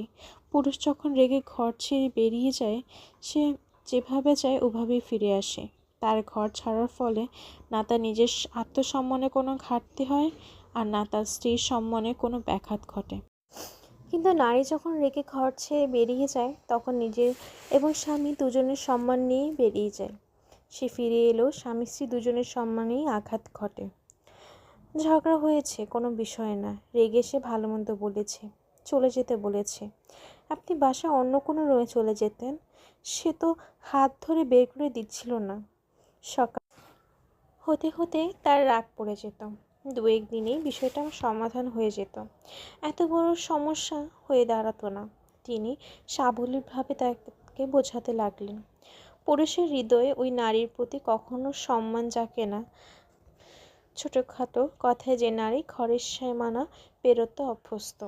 পুরুষ যখন রেগে ঘর ছেড়ে বেরিয়ে যায়, সে যেভাবে চায় ওভাবেই ফিরে আসে। তার ঘর ছাড়ার ফলে না তার নিজের আত্মসম্মানে কোনো ঘাটতি হয়, আর না তার স্ত্রীর সম্মানে কোনো ব্যাঘাত ঘটে। কিন্তু নারী যখন রেগে ঘর ছেড়ে বেরিয়ে যায়, তখন নিজের এবং স্বামী দুজনের সম্মান নিয়ে বেরিয়ে যায়। সে ফিরে এলেও স্বামী স্ত্রী দুজনের সম্মানেই আঘাত ঘটে। ঝগড়া হয়েছে কোনো বিষয় না, রেগে সে ভালো মন্দ বলেছে, চলে যেতে বলেছে। আপনি বাসায় অন্য কোনো রুমে চলে যেতেন, সে তো হাত ধরে বের করে দিচ্ছিল না। সকাল হতে হতে তার রাগ পড়ে যেত। দু একদিনেই বিষয়টা সমাধান হয়ে যেত, এত বড় সমস্যা হয়ে দাঁড়াতো না। তিনি সাবলীলভাবে তাকে বোঝাতে লাগলেন, পুরুষের হৃদয়ে ওই নারীর প্রতি কখনো সম্মান জাগে না। ছোটোখাটো কথায় যে নারী ঘরের সীমানা পেরোতে অভ্যস্ত,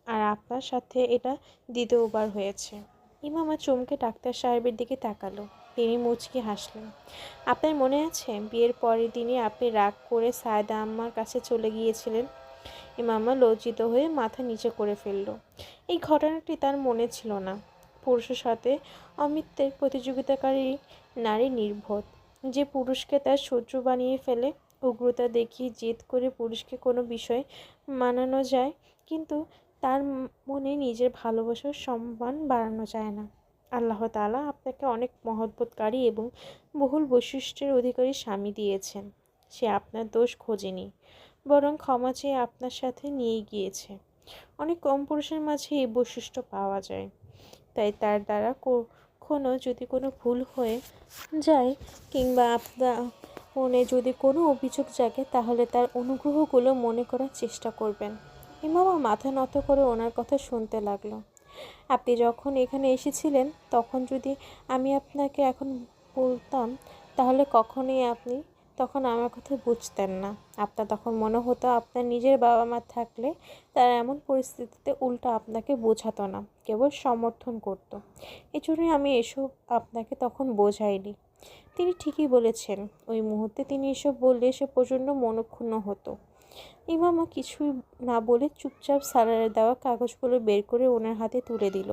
আর আপনার সাথে এটা দ্বিতীয়বার হয়েছে। ইমামা চমকে ডাক্তার সাহেবের দিকে তাকালো। তিনি মুচকি হাসলেন। আপনার মনে আছে বিয়ের পরের দিনই আপনি রাগ করে সায়দা আম্মার কাছে চলে গিয়েছিলেন? ইমামা লজ্জিত হয়ে মাথা নিচে করে ফেলল। এই ঘটনাটি তার মনে ছিল না। পুরুষের সাথে অমিত্রের প্রতিযোগিতাকারী নারী নির্বোধ, যে পুরুষকে তার শত্রু বানিয়ে ফেলে। উগ্রতা দেখিয়ে জেদ করে পুরুষকে কোনো বিষয় মানানো যায়, কিন্তু তার মনে নিজের ভালোবাসার সম্মান বাড়ানো যায় না। আল্লাহ তাআলা আপনাকে অনেক মহব্বতকারী এবং বহুল বৈশিষ্ট্যের অধিকারী স্বামী দিয়েছেন। সে আপনার দোষ খোঁজেনি, বরং ক্ষমা চেয়ে আপনার সাথে নিয়ে গিয়েছে। অনেক কম পুরুষের মাঝে এই বৈশিষ্ট্য পাওয়া যায়। তাই তার দ্বারা কখনো যদি কোনো ভুল হয়ে যায়, কিংবা আপনার মনে যদি কোনো অভিযোগ জাগে, তাহলে তার অনুগ্রহগুলো মনে করার চেষ্টা করবেন। ইমামা মাথা নত করে ওনার কথা শুনতে লাগলো। আপনি যখন এখানে এসেছিলেন, তখন যদি আমি আপনাকে এখন বলতাম, তাহলে কখনোই আপনি তখন আমার কথা বুঝতেন না। আপনার তখন মনে হতো আপনার নিজের বাবা মা থাকলে তারা এমন পরিস্থিতিতে উল্টো আপনাকে বোঝাতো না, কেবল সমর্থন করত। এজন্যই আমি এসব আপনাকে তখন বোঝাইনি। তিনি ঠিকই বলেছেন। ওই মুহূর্তে তিনি এসব বললে সে প্রচণ্ড মনক্ষুণ্ণ হতো। ইমামা কিছুই না বলে চুপচাপ সালারের দেওয়া কাগজগুলো বের করে ওনার হাতে তুলে দিল।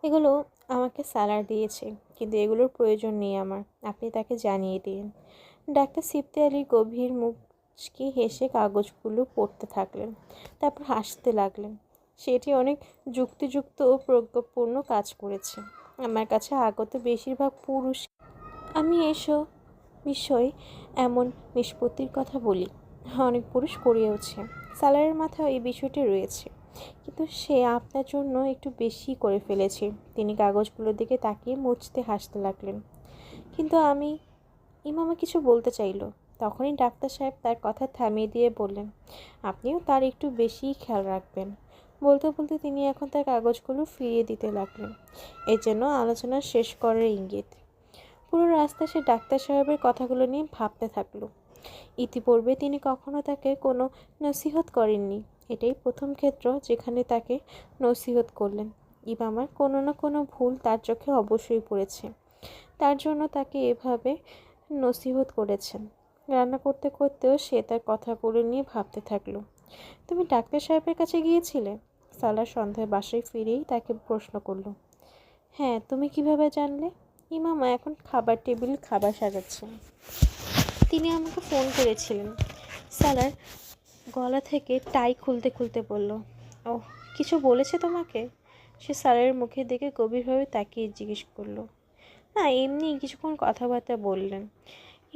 এগুলো আমাকে সালার দিয়েছে, কিন্তু এগুলোর প্রয়োজন নেই আমার, আপনি তাকে জানিয়ে দিন। ডাক্তার সিফতে আলী গভীর মুচকি হেসে কাগজগুলো পড়তে থাকলেন, তারপর হাসতে লাগলেন। সেটি অনেক যুক্তিযুক্ত ও প্রজ্ঞাপূর্ণ কাজ করেছে। আমার কাছে আগত বেশিরভাগ পুরুষ আমি এসব বিষয় এমন নিষ্পত্তির কথা বলি, অনেক পুরুষ করিয়েওছে। সালারের মাথায় এই বিষয়টি রয়েছে, কিন্তু সে আপনার জন্য একটু বেশি করে ফেলেছে। তিনি কাগজগুলোর দিকে তাকিয়ে মুচতে হাসতে লাগলেন। কিন্তু আমি ইমামা কিছু বলতে চাইল, তখনই ডাক্তার সাহেব তার কথা থামিয়ে দিয়ে বললেন, আপনিও তার একটু বেশিই খেয়াল রাখবেন। বলতে বলতে তিনি এখন তার কাগজগুলো ফিরিয়ে দিতে লাগলেন, এর জন্য আলোচনা শেষ করার ইঙ্গিত। পুরো রাস্তা সে ডাক্তার সাহেবের কথাগুলো নিয়ে ভাবতে থাকলো। ইতিপূর্বে তিনি কখনো তাকে কোনো নসিহত করেননি। এটাই প্রথম ক্ষেত্র যেখানে তাকে নসিহত করলেন। ইমামার কোনো না কোনো ভুল তার চোখে অবশ্যই পড়েছে, তার জন্য তাকে এভাবে নসিহত করেছেন। রান্না করতে করতেও সে তার কথাগুলো নিয়ে ভাবতে থাকলো। তুমি ডাক্তার সাহেবের কাছে গিয়েছিলে? সালার সন্ধ্যায় বাসায় ফিরেই তাকে প্রশ্ন করলো। হ্যাঁ, তুমি কিভাবে জানলে? ইমামা এখন খাবার টেবিলে খাবার সাজাচ্ছেন। তিনি আমাকে ফোন করেছিলেন। সালার গলা থেকে টাই খুলতে খুলতে বলল, ও কিছু বলেছে তোমাকে? সে সালারের মুখের দিকে গভীরভাবে তাকিয়ে জিজ্ঞেস করলো। না, এমনি কিছুক্ষণ কথাবার্তা বললেন।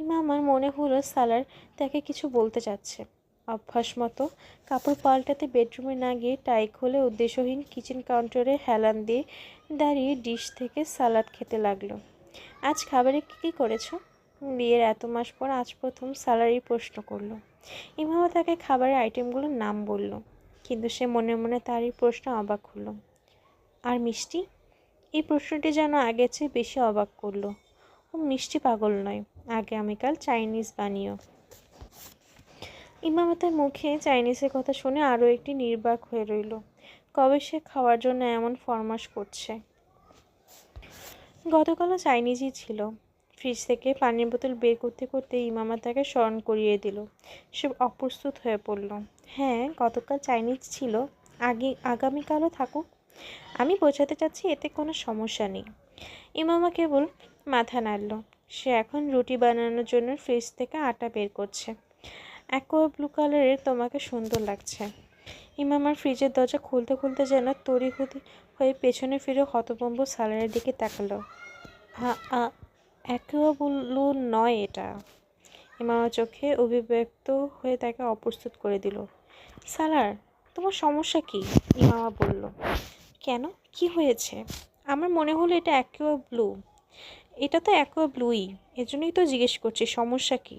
ইমামার মনে হলো সালার তাকে কিছু বলতে চাচ্ছে। অভ্যাস মতো কাপড় পাল্টাতে বেডরুমে না গিয়ে টাই খুলে উদ্দেশ্যহীন কিচেন কাউন্টারে হেলান দিয়ে দাঁড়িয়ে ডিশ থেকে সালাদ খেতে লাগলো। আজ খাবারে কী করেছো? বিয়ের এত মাস পর আজ প্রথম সালারই প্রশ্ন করলো। ইমামা তাকে খাবারের আইটেমগুলোর নাম বলল, কিন্তু সে মনে মনে তারই প্রশ্ন অবাক হলো। আর মিষ্টি? এই প্রশ্নটি যেন আগের চেয়ে বেশি অবাক করলো। মিষ্টি পাগল নয়, আগামীকাল চাইনিজ বানিও। ইমামতের মুখে চাইনিজের কথা শুনে আরও একটি নির্বাক হয়ে রইল। কবে সে খাওয়ার জন্য এমন ফরমাশ করছে। গতকালও চাইনিজই ছিল। ফ্রিজ থেকে পানির বোতল বের করতে করতে ইমামা তাকে স্মরণ করিয়ে দিল। সে অপ্রস্তুত হয়ে পড়ল। হ্যাঁ, গতকাল চাইনিজ ছিল, আগামীকালও থাকুক। আমি বোঝাতে চাচ্ছি এতে কোনো সমস্যা নেই। ইমামা কেবল মাথা নাড়ল। সে এখন রুটি বানানোর জন্য ফ্রিজ থেকে আটা বের করছে। অ্যাকোয়া ব্লু কালারের তোমাকে সুন্দর লাগছে। ইমামার ফ্রিজের দরজা খুলতে খুলতে যেন তড়িঘড়ি হয়ে পেছনে ফিরে হতভম্ব সালারের দিকে তাকালো। অ্যাকোয়া ব্লু নয় এটা। ইমামা চোখে অভিব্যক্ত হয়ে তাকে অপ্রস্তুত করে দিল। সালার, তোমার সমস্যা কি? ইমামা বলল। কেন, কি হয়েছে? আমার মনে হলো এটা অ্যাকোয়া ব্লু। এটা তো অ্যাকোয়া ব্লুই, এজন্যই তো জিজ্ঞেস করছি সমস্যা কি।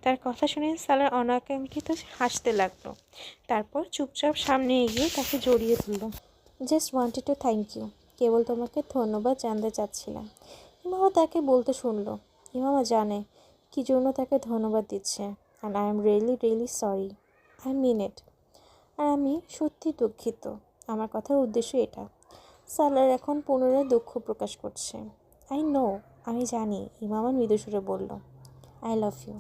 তার কথা শুনে সালার অনাকাঙ্ক্ষিত হাসতে লাগলো। তারপর চুপচাপ সামনে এগিয়ে তাকে জড়িয়ে ধরল। Just wanted to thank you. কেবল তোমাকে ধন্যবাদ জানতে চাচ্ছিলাম। ইমামা তাকে বলতে শুনলো। ইমামা জানে কী জন্য তাকে ধন্যবাদ দিচ্ছে। And I am really sorry. I mean it. আর আমি সত্যি দুঃখিত। আমার কথার উদ্দেশ্য এটা। সালার এখন পুনরায় দুঃখ প্রকাশ করছে। আই নো, আমি জানি, ইমামা মৃদুস্বরে বলল। I love you.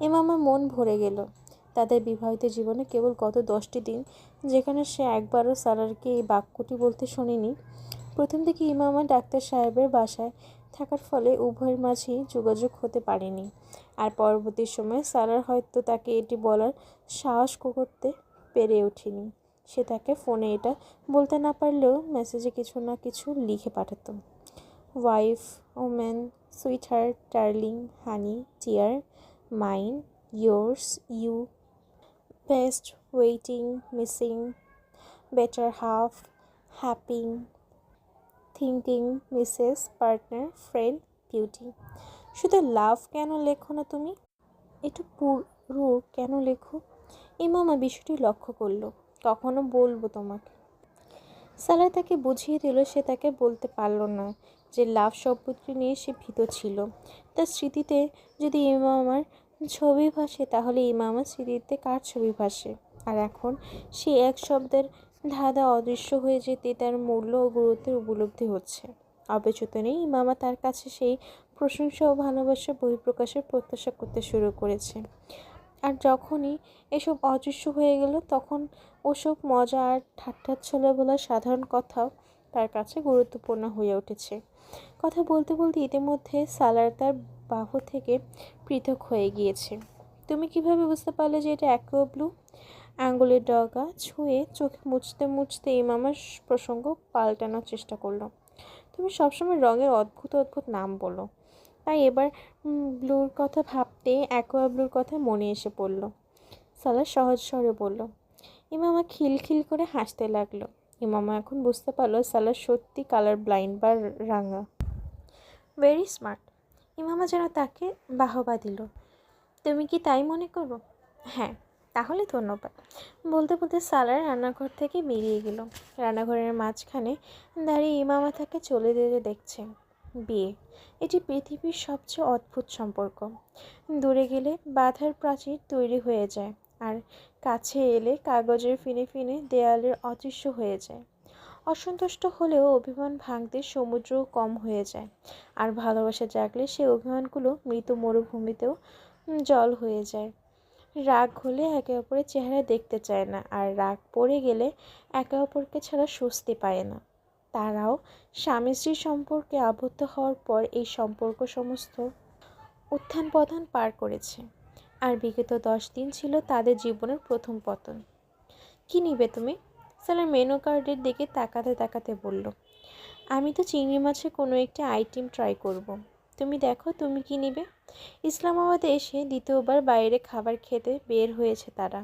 ইমামার মন ভরে গেল। তাদের বিবাহিত জীবনে কেবল গত 10টি দিন, যেখানে সে একবারও সালারকে এই বাক্যটি বলতে শোনেনি। প্রথম দিকে ইমামা ডাক্তার সাহেবের বাসায় থাকার ফলে উভয়ের মাঝেই যোগাযোগ হতে পারেনি। আর পরবর্তী সময়ে সালার হয়তো তাকে এটি বলার সাহস করতে পেরে ওঠেনি। সে তাকে ফোনে এটা বলতে না পারলেও মেসেজে কিছু না কিছু লিখে পাঠাতো। Wife, woman, sweet heart, darling, honey, dear, mine, yours, you, best, waiting, missing, better half, happy, thinking, Mrs, partner, friend, beauty. শুধু লাভ কেন লেখো না তুমি? একটু পুরো কেন লেখো? ইমামা বিষয়টি লক্ষ্য করলো। কখনো বলবো তোমাকে। সালার তাকে বুঝিয়ে দিল সে তাকে বলতে পারল না যে লাভ শব্দটি নিয়ে সে ভীত ছিল। তার স্মৃতিতে যদি ইমামার ছবি ভাসে, তাহলে ইমামার স্মৃতিতে কার ছবি ভাসে? আর এখন সে এক শব্দের ধাঁধা অদৃশ্য হয়ে যেতে তার মূল্য ও গুরুত্বের উপলব্ধি হচ্ছে। অবচেতনেই ইমামা তার কাছে সেই প্রশংসা ও ভালোবাসার বহিঃপ্রকাশের প্রত্যাশা করতে শুরু করেছে। আর যখনই এসব অদৃশ্য হয়ে গেল, তখন ওসব মজা আর ঠাট্টার ছলে বলা সাধারণ কথাও তার কাছে গুরুত্বপূর্ণ হয়ে উঠেছে। কথা বলতে বলতে ইতিমধ্যে সালার তার বাহু থেকে পৃথক হয়ে গিয়েছে। তুমি কিভাবে বুঝতে পারলে যে এটা অ্যাকোয়া ব্লু? আঙ্গুলের ডগা ছুঁয়ে চোখে মুছতে মুছতে ইমামার প্রসঙ্গ পাল্টানোর চেষ্টা করলো। তুমি সবসময় রঙের অদ্ভুত অদ্ভুত নাম বলো, তাই এবার ব্লুর কথা ভাবতে অ্যাকোয়া ব্লুর কথা মনে এসে পড়ল। সালার সহজ স্বরে বলল। ইমামা খিলখিল করে হাসতে লাগলো। ইমামা এখন বুঝতে পারলো সালার সত্যি কালার ব্লাইন্ড বা রাঙা। Very smart. ইমামা যেন তাকে বাহবা দিল। তুমি কি তাই মনে করো? হ্যাঁ, তাহলে ধন্যবাদ। বলতে বলতে সালার রান্নাঘর থেকে বেরিয়ে গেল। রান্নাঘরের মাঝখানে দাঁড়িয়ে ইমামা তাকে চলে যেতে দেখছে। বিয়ে, এটি পৃথিবীর সবচেয়ে অদ্ভুত সম্পর্ক। দূরে গেলে বাঁধার প্রাচীর তৈরি হয়ে যায়, আর কাছে এলে কাগজের ফিনে ফিনে দেয়ালের অদৃশ্য হয়ে যায়। অসন্তুষ্ট হলেও অভিমান ভাঙতে সমুদ্রও কম হয়ে যায়, আর ভালোবাসা জাগলে সেই অভিমানগুলো মৃত মরুভূমিতেও জল হয়ে যায়। রাগ হলে একে অপরের চেহারা দেখতে চায় না, আর রাগ পড়ে গেলে একে অপরকে ছাড়া স্বস্তি পায় না। তারাও স্বামী স্ত্রীর সম্পর্কে আবদ্ধ হওয়ার পর এই সম্পর্ক সমস্ত উত্থান পতন পার করেছে। আর বিগত 10 দিন ছিল তাদের জীবনের প্রথম পতন। কি নিবে তুমি? সালার মেনু কার্ডের দিকে তাকাতে তাকাতে বলল। আমি তো চিংড়ি মাছের কোনো একটি আইটেম ট্রাই করব। তুমি দেখো তুমি কি নিবে? ইসলামাবাদে এসে দ্বিতীয়বার বাইরে খাবার খেতে বের হয়েছে তারা।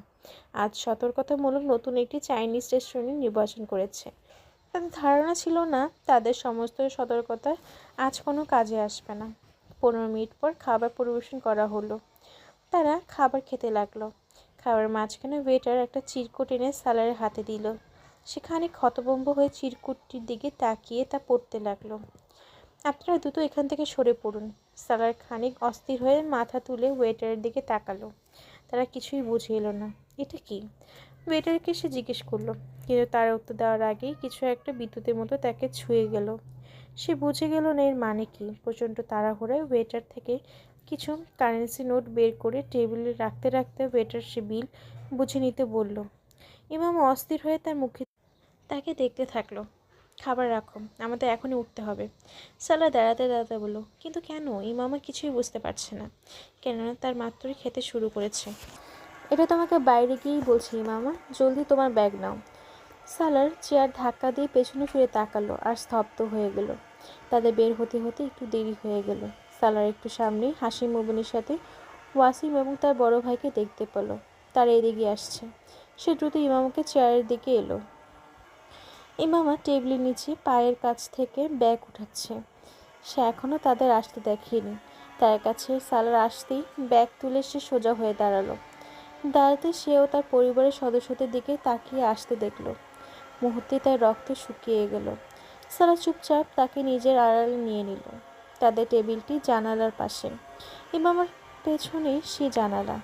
আজ সতর্কতামূলক নতুন একটি চাইনিজ রেস্টুরেন্ট নির্বাচন করেছে। তাদের ধারণা ছিল না তাদের সমস্ত সতর্কতা আজ কোনো কাজে আসবে না। 15 মিনিট পর খাবার পরিবেশন করা হলো। তারা খাবার খেতে লাগলো। খাবার মাঝখানে ওয়েটার একটা চিরকুট এনে সালারের হাতে দিল। সেখানে হতভম্ব হয়ে চিরকুটটির দিকে তাকিয়ে তা পড়তে লাগলো। আপনারা দ্রুত এখান থেকে সরে পড়ুন। সালার খানিক অস্থির হয়ে মাথা তুলে ওয়েটারের দিকে তাকালো। তারা কিছুই বুঝে এলো না। এটা কি? ওয়েটারকে সে জিজ্ঞেস করলো, কিন্তু তার উত্তর দেওয়ার আগেই কিছু একটা বিদ্যুতের মতো তাকে ছুঁয়ে গেল। সে বুঝে গেল না এর মানে কি। প্রচণ্ড তাড়াহুড়োয় ওয়েটার থেকে কিছু কারেন্সি নোট বের করে টেবিলে রাখতে রাখতে ওয়েটার সে বিল বুঝে নিতে বলল। ইমাম অস্থির হয়ে তার মুখে তাকে দেখতে থাকলো। খাবার রাখো, আমাদের এখনই উঠতে হবে, সালা দাঁড়াতে দাঁড়াতে বলল। কিন্তু কেন? ইমামা কিছুই বুঝতে পারছে না, কেননা তার মাত্রই খেতে শুরু করেছে। এটা তোমাকে বাইরে গিয়েই বলছি ইমামা, জলদি তোমার ব্যাগ নাও। সালার চেয়ার ধাক্কা দিয়ে পেছনে ফিরে তাকালো আর স্তব্ধ হয়ে গেল। তাদের বের হতে হতে একটু দেরি হয়ে গেল। সালার একটু সামনেই হাসি মুবিনের সাথে ওয়াসিম এবং তার বড় ভাইকে দেখতে পেল। তারা এদিকে আসছে। সে দ্রুত ইমামকে চেয়ারের দিকে এলো। ইমামা টেবিলের নিচে পায়ের কাছ থেকে ব্যাগ উঠাচ্ছে। সে এখনও তাদের আসতে দেখেনি। তার কাছে সালার আসতেই ব্যাগ তুলে সে সোজা হয়ে দাঁড়ালো। দাঁড়াতে সেও তার পরিবারের সদস্যদের দিকে তাকিয়ে আসতে দেখল। মুহূর্তে তার রক্ত শুকিয়ে গেল। সালা চুপচাপ তাকে নিজের আড়ালে নিয়ে নিল। তাদের টেবিলটি জানালার পাশে। ইমামার পেছনে সে জানালা।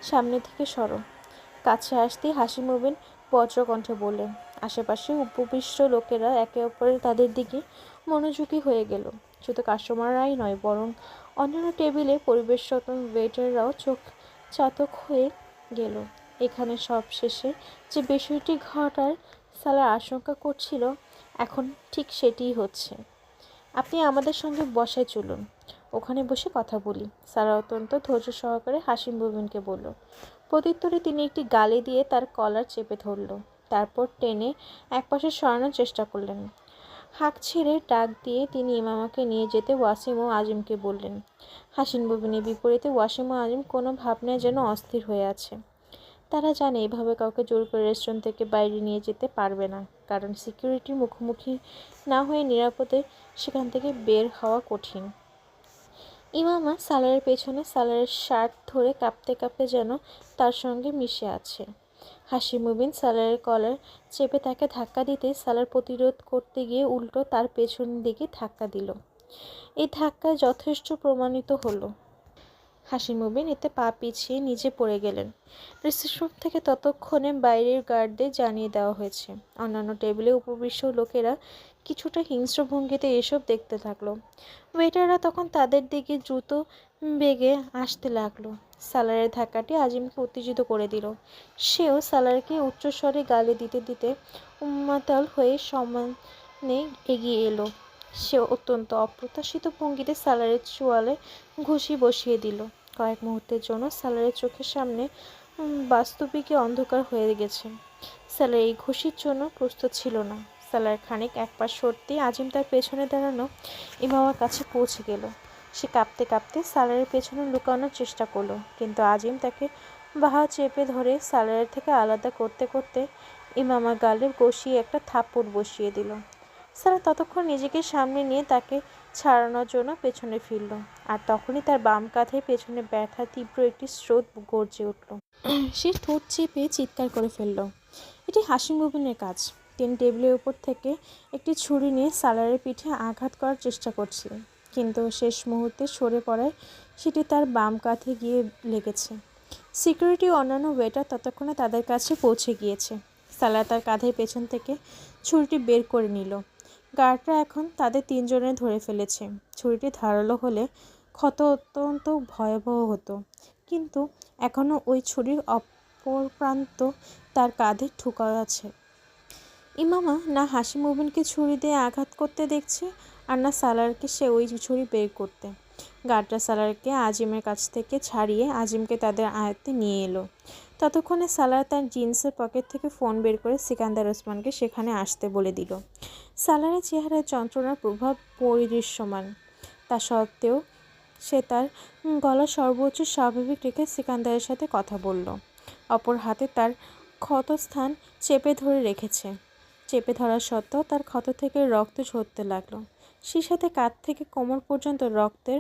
সামনে থেকে সরো। কাছে আসতেই হাসি মুবিন বজ্রকণ্ঠে বললেন। আশেপাশে উপবিষ্ট লোকেরা একে অপরের তাদের দিকে মনোযোগী হয়ে গেল। শুধু কাস্টমাররাই নয়, বরং অন্যান্য টেবিলে পরিবেশরত ওয়েটাররাও চোখ চাতক হয়ে গেল। এখানে সব শেষে যে বিষয়টি ঘটার সালার আশঙ্কা করছিল, এখন ঠিক সেটিই হচ্ছে। আপনি আমাদের সঙ্গে বসায় চলুন, ওখানে বসে কথা বলি, সারা অত্যন্ত ধৈর্য সহকারে হাসিম মুবিনকে বলল। প্রত্যুত্তরে তিনি একটি গালি দিয়ে তার কলার চেপে ধরল। তারপর টেনে একপাশে সরানোর চেষ্টা করলেন। হাঁক ছেড়ে ডাক দিয়ে তিনি ইমামাকে নিয়ে যেতে ওয়াসিম ও আজিমকে বললেন। হাসিম মুবিনের বিপরীতে ওয়াসিম ও আজিম কোনো ভাবনায় যেন অস্থির হয়ে আছে। তারা জানে এভাবে কাউকে জোর করে রেস্টুরেন্ট থেকে বাইরে নিয়ে যেতে পারবে না, কারণ সিকিউরিটির মুখোমুখি না হয়ে নিরাপদে সেখান থেকে বের হওয়া কঠিন। ইমামা সালারের পেছনে সালারের শার্ট ধরে কাঁপতে কাঁপতে যেন তার সঙ্গে মিশে আছে। হাসি মুবিন সালারের কলার চেপে তাকে ধাক্কা দিতে সালার প্রতিরোধ করতে গিয়ে উল্টো তার পেছন দিকে ধাক্কা দিল। এই ধাক্কায় যথেষ্ট প্রমাণিত হলো। হাসি মুবিন এতে পা পিছিয়ে নিচে পড়ে গেলেন। রিসেপশন থেকে ততক্ষণে বাইরের গার্ডদের জানিয়ে দেওয়া হয়েছে। অন্যান্য টেবিলে উপবিষ্ট লোকেরা কিছুটা হিংস্র ভঙ্গিতে এসব দেখতে থাকলো। ওয়েটাররা তখন তাদের দিকে দ্রুত বেগে আসতে লাগলো। সালারের ধাক্কাটি আজিমকে উত্তেজিত করে দিল। সেও সালারকে উচ্চস্বরে গালি দিতে দিতে উন্মাতাল হয়ে সমানে এগিয়ে এলো। সে অত্যন্ত অপ্রত্যাশিত ভঙ্গিতে সালারের চোয়ালে ঘুষি বসিয়ে দিল। কয়েক মুহূর্তের জন্য সালারের চোখের সামনে বাস্তবিকই অন্ধকার হয়ে গেছে। সালার এই ঘুষির জন্য প্রস্তুত ছিল না। সালার খানিক এক পা সরতেই আজিম তার পেছনে দাঁড়ানো ইমামার কাছে পৌঁছে গেল। সে কাঁপতে কাঁপতে সালারের পেছনে লুকানোর চেষ্টা করলো, কিন্তু আজিম তাকে বাহা চেপে ধরে সালারের থেকে আলাদা করতে করতে ইমামার গালে কষিয়ে একটা থাপ্পড় বসিয়ে দিল। সালা ততক্ষণ নিজেকে সামনে নিয়ে তাকে ছাড়ানোর জন্য পেছনে ফিরল, আর তখনই তার বাম কাঁধে পেছনে ব্যথা তীব্র একটি স্রোত গর্জে উঠল। সে ঠোঁট চেপে চিৎকার করে ফেলল। এটি হাসিম মুবিনের কাজ। তিনি টেবিলের উপর থেকে একটি ছুরি নিয়ে সালারের পিঠে আঘাত করার চেষ্টা করছিলেন, কিন্তু শেষ মুহূর্তে সরে পড়ায় সেটি তার বাম কাঁধে গিয়ে লেগেছে। সিকিউরিটি ও অন্যান্য ওয়েটার ততক্ষণে তাদের কাছে পৌঁছে গিয়েছে। সালার তার কাঁধের পেছন থেকে ছুরিটি বের করে নিল। গার্ডরা এখন তাদের তিনজনে ধরে ফেলেছে। ছুরিটি ধারালো হলে ক্ষত অত্যন্ত ভয়াবহ হতো, কিন্তু এখনও ওই ছুরির অপর প্রান্ত তার কাঁধে ঠুকা আছে। ইমামা না হাসি মুবিনকে ছুরি দিয়ে আঘাত করতে দেখছে, আর না সালারকে সে ওই ছুরি বের করতে। গার্ডরা সালারকে আজিমের কাছ থেকে ছাড়িয়ে আজিমকে তাদের আয়ত্তে নিয়ে এলো। ততক্ষণে সালার তার জিন্সের পকেট থেকে ফোন বের করে সিকান্দার ওসমানকে সেখানে আসতে বলে দিল। সালারের চেহারায় যন্ত্রণার প্রভাব পরিদৃশ্যমান। তা সত্ত্বেও সে তার গলা সর্বোচ্চ স্বাভাবিক রেখে সিকান্দারের সাথে কথা বলল। অপর হাতে তার ক্ষতস্থান চেপে ধরে রেখেছে। চেপে ধরা সত্ত্বেও তার ক্ষত থেকে রক্ত ঝরতে লাগলো। সেই সাথে কাঁধ থেকে কোমর পর্যন্ত রক্তের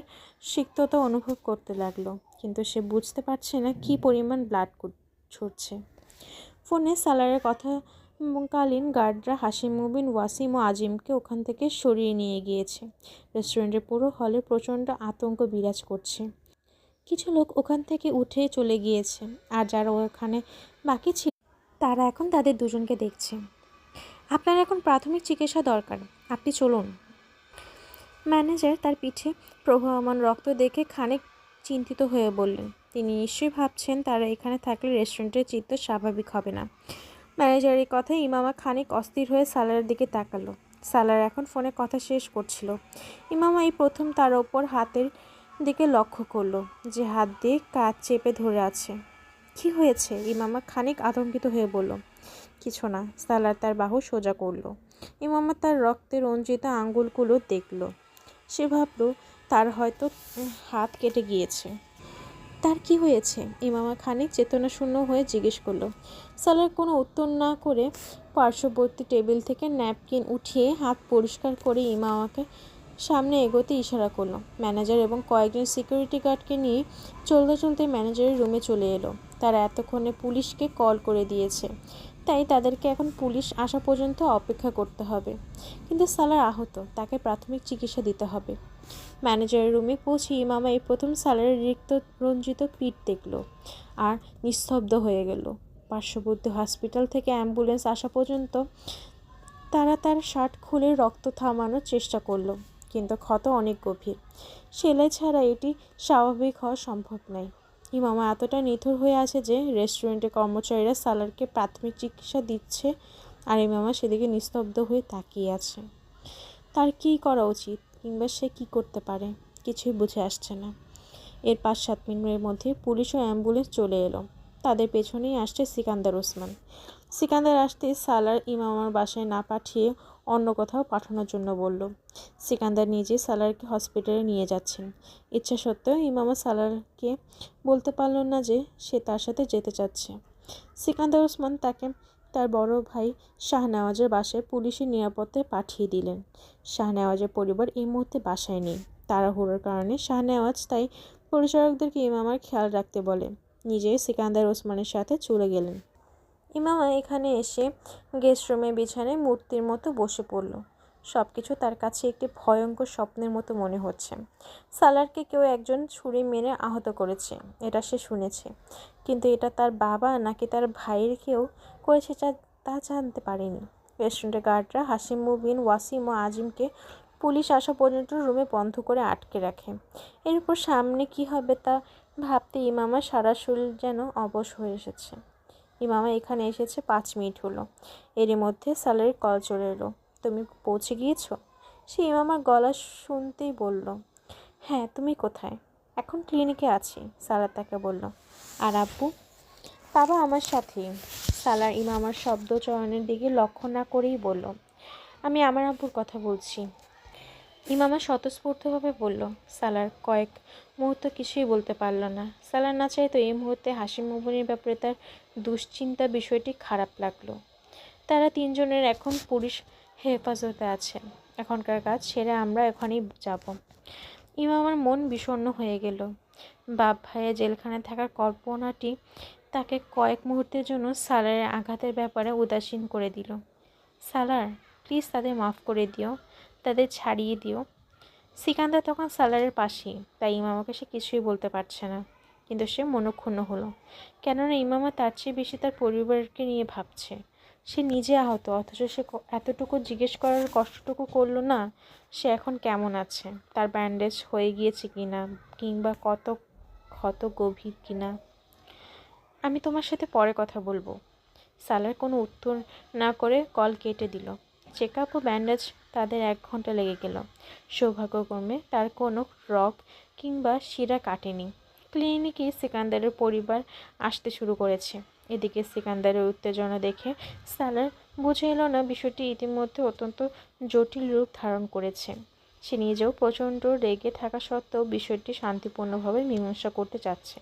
সিক্ততা অনুভব করতে লাগলো, কিন্তু সে বুঝতে পারছে না কী পরিমাণ ব্লাড ঝরছে। ফোনে সালারের কথা কালীন গার্ডরা হাসিম মুবিন, ওয়াসিম ও আজিমকে ওখান থেকে সরিয়ে নিয়ে গিয়েছে। রেস্টুরেন্টের পুরো হলে প্রচণ্ড আতঙ্ক বিরাজ করছে। কিছু লোক ওখান থেকে উঠে চলে গিয়েছে, আর যারা ওখানে বাকি ছিল তারা এখন তাদের দুজনকে দেখছে। আপনার এখন প্রাথমিক চিকিৎসা দরকার, আপনি চলুন। ম্যানেজার তার পিঠে প্রবাহমান রক্ত দেখে খানিক চিন্তিত হয়ে বললেন। তিনি নিশ্চয়ই ভাবছেন তারা এখানে থাকলে রেস্টুরেন্টের চিত্ত স্বাভাবিক হবে না। ম্যানেজারের কথায় ইমামা খানিক অস্থির হয়ে সালারের দিকে তাকালো। সালার এখন ফোনে কথা শেষ করছিল। ইমামা এই প্রথম তার ওপর হাতের দিকে লক্ষ্য করলো, যে হাত দিয়ে কাঁধ চেপে ধরে আছে। কি হয়েছে? ইমামা খানিক আতঙ্কিত হয়ে বলল। কিছু না। সালার তার বাহু সোজা করলো। ইমামা তার রক্তে রঞ্জিত আঙ্গুলগুলো দেখল। সে ভাবল তার হয়তো হাত কেটে গিয়েছে। তার কি হয়েছে? ইমামা খানিক চেতনাশূন্য হয়ে জিজ্ঞেস করলো। সালার কোনো উত্তর না করে পার্শ্ববর্তী টেবিল থেকে ন্যাপকিন উঠিয়ে হাত পরিষ্কার করে ইমামাকে সামনে এগোতে ইশারা করলো। ম্যানেজার এবং কয়েকজন সিকিউরিটি গার্ডকে নিয়ে চলতে চলতে ম্যানেজারের রুমে চলে এলো। তারা এতক্ষণে পুলিশকে কল করে দিয়েছে, তাই তাদেরকে এখন পুলিশ আসা পর্যন্ত অপেক্ষা করতে হবে। কিন্তু সালার আহত, তাকে প্রাথমিক চিকিৎসা দিতে হবে। ম্যানেজারের রুমে পৌঁছে ইমামা এই প্রথম সালারের রিক্ত রঞ্জিত পিঠ দেখল আর নিস্তব্ধ হয়ে গেল। পার্শ্ববর্তী হসপিটাল থেকে অ্যাম্বুলেন্স আসা পর্যন্ত তারা তার শার্ট খুলে রক্ত থামানোর চেষ্টা করলো, কিন্তু ক্ষত অনেক গভীর। সেলাই ছাড়া এটি স্বাভাবিক হওয়া সম্ভব নয়। ইমামা এতটা নিথর হয়ে আছে যে রেস্টুরেন্টের কর্মচারীরা সালারকে প্রাথমিক চিকিৎসা দিচ্ছে, আর ইমামা সেদিকে নিস্তব্ধ হয়ে তাকিয়ে আছে। তার কী করা উচিত, কিংবা সে কী করতে পারে, কিছুই বুঝে আসছে না। এর 5-7 মিনিটের মধ্যে পুলিশ ও অ্যাম্বুলেন্স চলে এলো। তাদের পেছনেই আসছে সিকান্দার ওসমান। সিকান্দার আসতে সালার ইমামার বাসায় না পাঠিয়ে অন্য কোথাও পাঠানোর জন্য বলল। সিকান্দার নিজে সালারকে হসপিটালে নিয়ে যাচ্ছেন। ইচ্ছা সত্ত্বেও ইমামা সালারকে বলতে পারল না যে সে তার সাথে যেতে চাচ্ছে। সিকান্দার ওসমান তাকে তার বড় ভাই শাহনেওয়াজের বাসায় পুলিশের নিরাপত্তায় পাঠিয়ে দিলেন। শাহনেওয়াজের পরিবার এই মুহূর্তে বাসায় নেই। তাড়াহুড়োর কারণে শাহনেওয়াজ তাই পরিচারকদেরকে ইমামার খেয়াল রাখতে বলে নিজে সিকান্দার ওসমানের সাথে চলে গেলেন। ইমামা এখানে এসে গেস্ট রুমে বিছানায় মূর্তির মতো বসে পড়ল। সব কিছু তার কাছে একটি ভয়ঙ্কর স্বপ্নের মতো মনে হচ্ছে। সালারকে কেউ একজন ছুরি মেরে আহত করেছে, এটা সে শুনেছে, কিন্তু এটা তার বাবা নাকি তার ভাইয়ের কেউ করেছে তা জানতে পারেনি। রেস্টুরেন্টের গার্ডরা হাসিম মুবিন, ওয়াসিম ও আজিমকে পুলিশ আসা পর্যন্ত রুমে বন্ধ করে আটকে রাখে। এরপর সামনে কি হবে তা ভাবতে ইমামা সারা শরীর যেন অবশ হয়ে এসেছে। ইমামা এখানে এসেছে 5 মিনিট হলো। এরই মধ্যে সালারের কল চলে এলো। তুমি পৌঁছে গিয়েছো? সে ইমামার গলা শুনতেই বলল, হ্যাঁ। তুমি কোথায়? এখন ক্লিনিকে আছি, সালার তাকে বলল। আর আব্বু? বাবা আমার সাথেই। সালার ইমামার শব্দচয়নের দিকে লক্ষ্য না করেই বলল, আমি আমার আব্বুর কথা বলছি। ইমামা স্বতঃস্ফূর্তভাবে বলল। সালার কয়েক মুহূর্ত কিছুই বলতে পারল না। সালার না চাইতো এই মুহূর্তে হাসিম মুবিনের ব্যাপারে তার দুশ্চিন্তা বিষয়টি খারাপ লাগলো। তারা 3 জনের এখন পুলিশ হেফাজতে আছে। এখনকার কাজ ছেড়ে আমরা এখনই যাব। ইমামার মন বিষণ্ণ হয়ে গেল। বাপ ভাইয়া জেলখানায় থাকার কল্পনাটি তাকে কয়েক মুহূর্তের জন্য সালারের আঘাতের ব্যাপারে উদাসীন করে দিল। সালার, প্লিজ তাদের মাফ করে দিও, তাদের ছাড়িয়ে দিও। সিকান্দার তখন সালারের পাশেই, তাই ইমামাকে সে কিছুই বলতে পারছে না। কিন্তু সে মনক্ষুণ্ণ হলো, কেননা ইমামা তার চেয়ে বেশি তার পরিবারকে নিয়ে ভাবছে। সে নিজে আহত, অথচ সে এতটুকু জিজ্ঞেস করার কষ্টটুকু করলো না সে এখন কেমন আছে, তার ব্যান্ডেজ হয়ে গিয়েছে কিনা, কিংবা কত ক্ষত গভীর কিনা। আমি তোমার সাথে পরে কথা বলবো। সালার কোনো উত্তর না করে কল কেটে দিল। চেক আপ ও ব্যান্ডেজ তাদের 1 ঘন্টা লেগে গেল। সৌভাগ্যক্রমে তার কোনো রগ কিংবা শিরা কাটেনি। ক্লিনিকে সিকান্দারের পরিবার আসতে শুরু করেছে। এদিকে সিকান্দারের উত্তেজনা দেখে সালার বুঝে এলো না বিষয়টি ইতিমধ্যে অত্যন্ত জটিল রূপ ধারণ করেছে। সে নিজেও প্রচণ্ড রেগে থাকা সত্ত্বেও বিষয়টি শান্তিপূর্ণভাবে মীমাংসা করতে চাচ্ছে,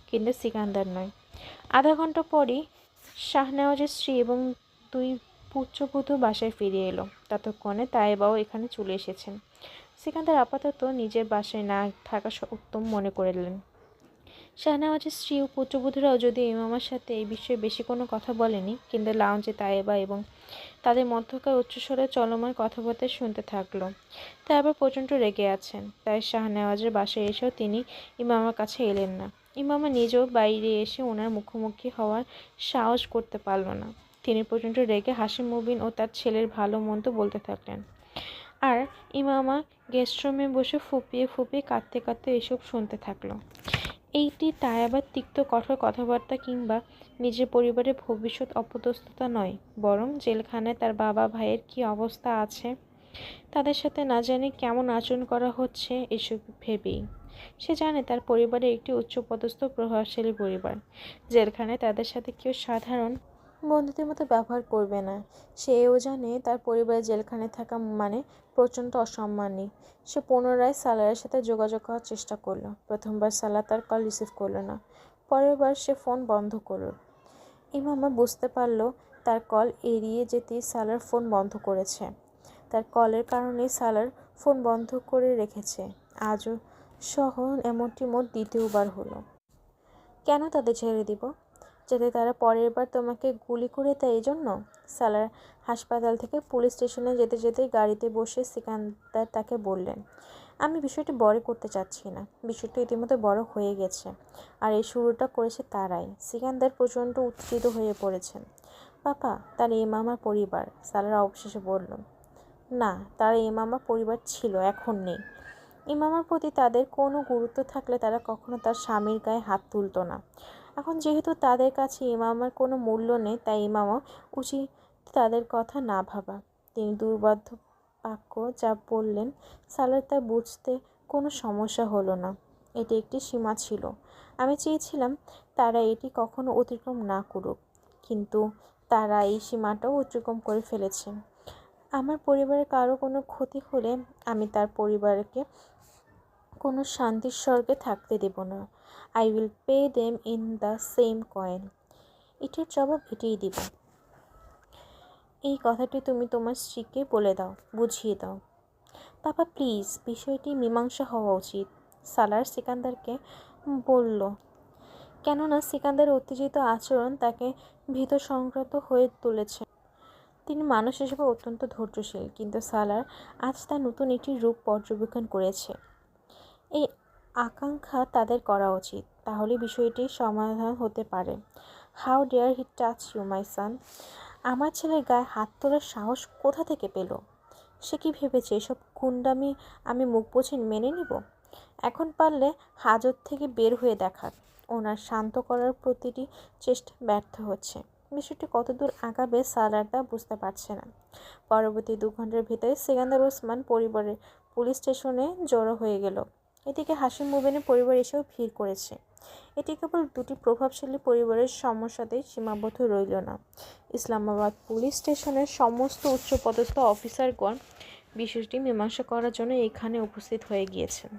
কিন্তু সিকান্দার নয়। আধা ঘন্টা পরই শাহনেওয়াজের স্ত্রী এবং 2 পুত্রবধূ বাসায় ফিরে এলো। ততক্ষণে তায়েবাও এখানে চলে এসেছেন। সিকান্দার আপাতত নিজের বাসায় না থাকা উত্তম মনে করলেন। শাহনেওয়াজের স্ত্রী ও পুত্রবধূরাও যদিও ইমামার সাথে এই বিষয়ে বেশি কোনো কথা বলেনি, কিন্তু লাউঞ্জে তায়েবা এবং তাদের মধ্যকার উচ্চস্বরে চলমান কথাবার্তা শুনতে থাকলো। তারপর প্রচণ্ড রেগে আছেন, তাই শাহনেওয়াজের বাসায় এসেও তিনি ইমামার কাছে এলেন না। ইমামা নিজেও বাইরে এসে ওনার মুখোমুখি হওয়ার সাহস করতে পারল না। তিনি প্রচণ্ড রেগে হাশিম মুবিন ও তার ছেলের ভালো মন্দ বলতে থাকলেন, আর ইমামা গেস্টরুমে বসে ফুপিয়ে ফুপিয়ে কাঁদতে কাঁদতে এসব শুনতে থাকলো। এইটি তায়েবার তিক্ত কঠোর কথাবার্তা কিংবা নিজের পরিবারের ভবিষ্যৎ অপদস্থতা নয়, বরং জেলখানায় তার বাবা ভাইয়ের কী অবস্থা আছে, তাদের সাথে না জানি কেমন আচরণ করা হচ্ছে, এসব ভেবেই। সে জানে তার পরিবারে একটি উচ্চপদস্থ প্রভাবশালী পরিবার। জেলখানায় তাদের সাথে কেউ সাধারণ বন্ধুদের মতো ব্যবহার করবে না। সেও জানে তার পরিবারের জেলখানায় থাকা মানে প্রচণ্ড অসম্মানী। সে পুনরায় সালারের সাথে যোগাযোগ করার চেষ্টা করলো। প্রথমবার সালা তার কল রিসিভ করলো না, পরের বার সে ফোন বন্ধ করল। ইমামা বুঝতে পারল তার কল এড়িয়ে যেতেই সালার ফোন বন্ধ করেছে। তার কলের কারণেই সালার ফোন বন্ধ করে রেখেছে। আজও সহ এমনটি মোট দ্বিতীয়বার হলো। কেন তাদের ছেড়ে দিব? যাতে তারা পরের বার তোমাকে গুলি করে দেয়, এই জন্য? সালার হাসপাতাল থেকে পুলিশ স্টেশনে যেতে যেতে গাড়িতে বসে সিকান্দার তাকে বললেন, আমি বিষয়টি বড় করতে চাচ্ছি না। বিষয়টি ইতিমধ্যে বড় হয়ে গেছে, আর এই শুরুটা করেছে তারাই। সিকান্দার প্রচণ্ড উত্তেজিত হয়ে পড়েছেন। পাপা, তার ইমামার পরিবার, সালার অবশেষে বলল। না, তার ইমামার পরিবার ছিল, এখন নেই। ইমামার প্রতি তাদের কোনো গুরুত্ব থাকলে তারা কখনো তার স্বামীর গায়ে হাত তুলত না। এখন যেহেতু তাদের কাছে ইমামার কোনো মূল্য নেই, তাই ইমামা উচিত তাদের কথা না ভাবা। তিনি দুর্বোধ্য বাক্য যা বললেন, সালার তা বুঝতে কোনো সমস্যা হলো না। এটি একটি সীমা ছিল। আমি চেয়েছিলাম তারা এটি কখনো অতিক্রম না করুক, কিন্তু তারা এই সীমাটাও অতিক্রম করে ফেলেছে। আমার পরিবারের কারো কোনো ক্ষতি হলে আমি তার পরিবারকে কোনো শান্তির স্বর্গে থাকতে দেব না। I will pay them in the same coin. এটির জবাব এটিই দিব। এই কথাটি তুমি তোমার স্ত্রীকে বলে দাও, বুঝিয়ে দাও। পাপা প্লিজ, বিষয়টি মীমাংসা হওয়া উচিত, সালার সিকান্দারকে বলল। কেননা সিকান্দারের উত্তেজিত আচরণ তাকে ভীত সংক্রান্ত হয়ে তুলেছে। তিনি মানুষ হিসেবে অত্যন্ত ধৈর্যশীল, কিন্তু সালার আজ তার নতুন একটি রূপ পর্যবেক্ষণ করেছে। এই আকাঙ্ক্ষা তাদের করা উচিত, তাহলে বিষয়টির সমাধান হতে পারে। How dare he touch you my son? আমার ছেলের গায়ে হাত তোলার সাহস কোথা থেকে পেল? সে কি ভেবেছে এসব গুন্ডামি আমি মুখ বুজে মেনে নিব? এখন পারলে হাজত থেকে বের হয়ে দেখাক। ওনার শান্ত করার প্রতিটি চেষ্টা ব্যর্থ হচ্ছে। বিষয়টি কতদূর আগাবে সালার তা বুঝতে পারছে না। পরবর্তী 2 ঘন্টার ভেতরে সিকান্দার ওসমান পরিবারের পুলিশ স্টেশনে জড়ো হয়ে গেল। এদিকে হাশিম মুবিনের পরিবার এসেও ভিড় করেছে। এটি কেবল দুটি প্রভাবশালী পরিবারের সমস্যাতেই সীমাবদ্ধ রইল না। ইসলামাবাদ পুলিশ স্টেশনের সমস্ত উচ্চপদস্থ অফিসারগণ বিষয়টি মীমাংসা করার জন্য এখানে উপস্থিত হয়ে গিয়েছেন।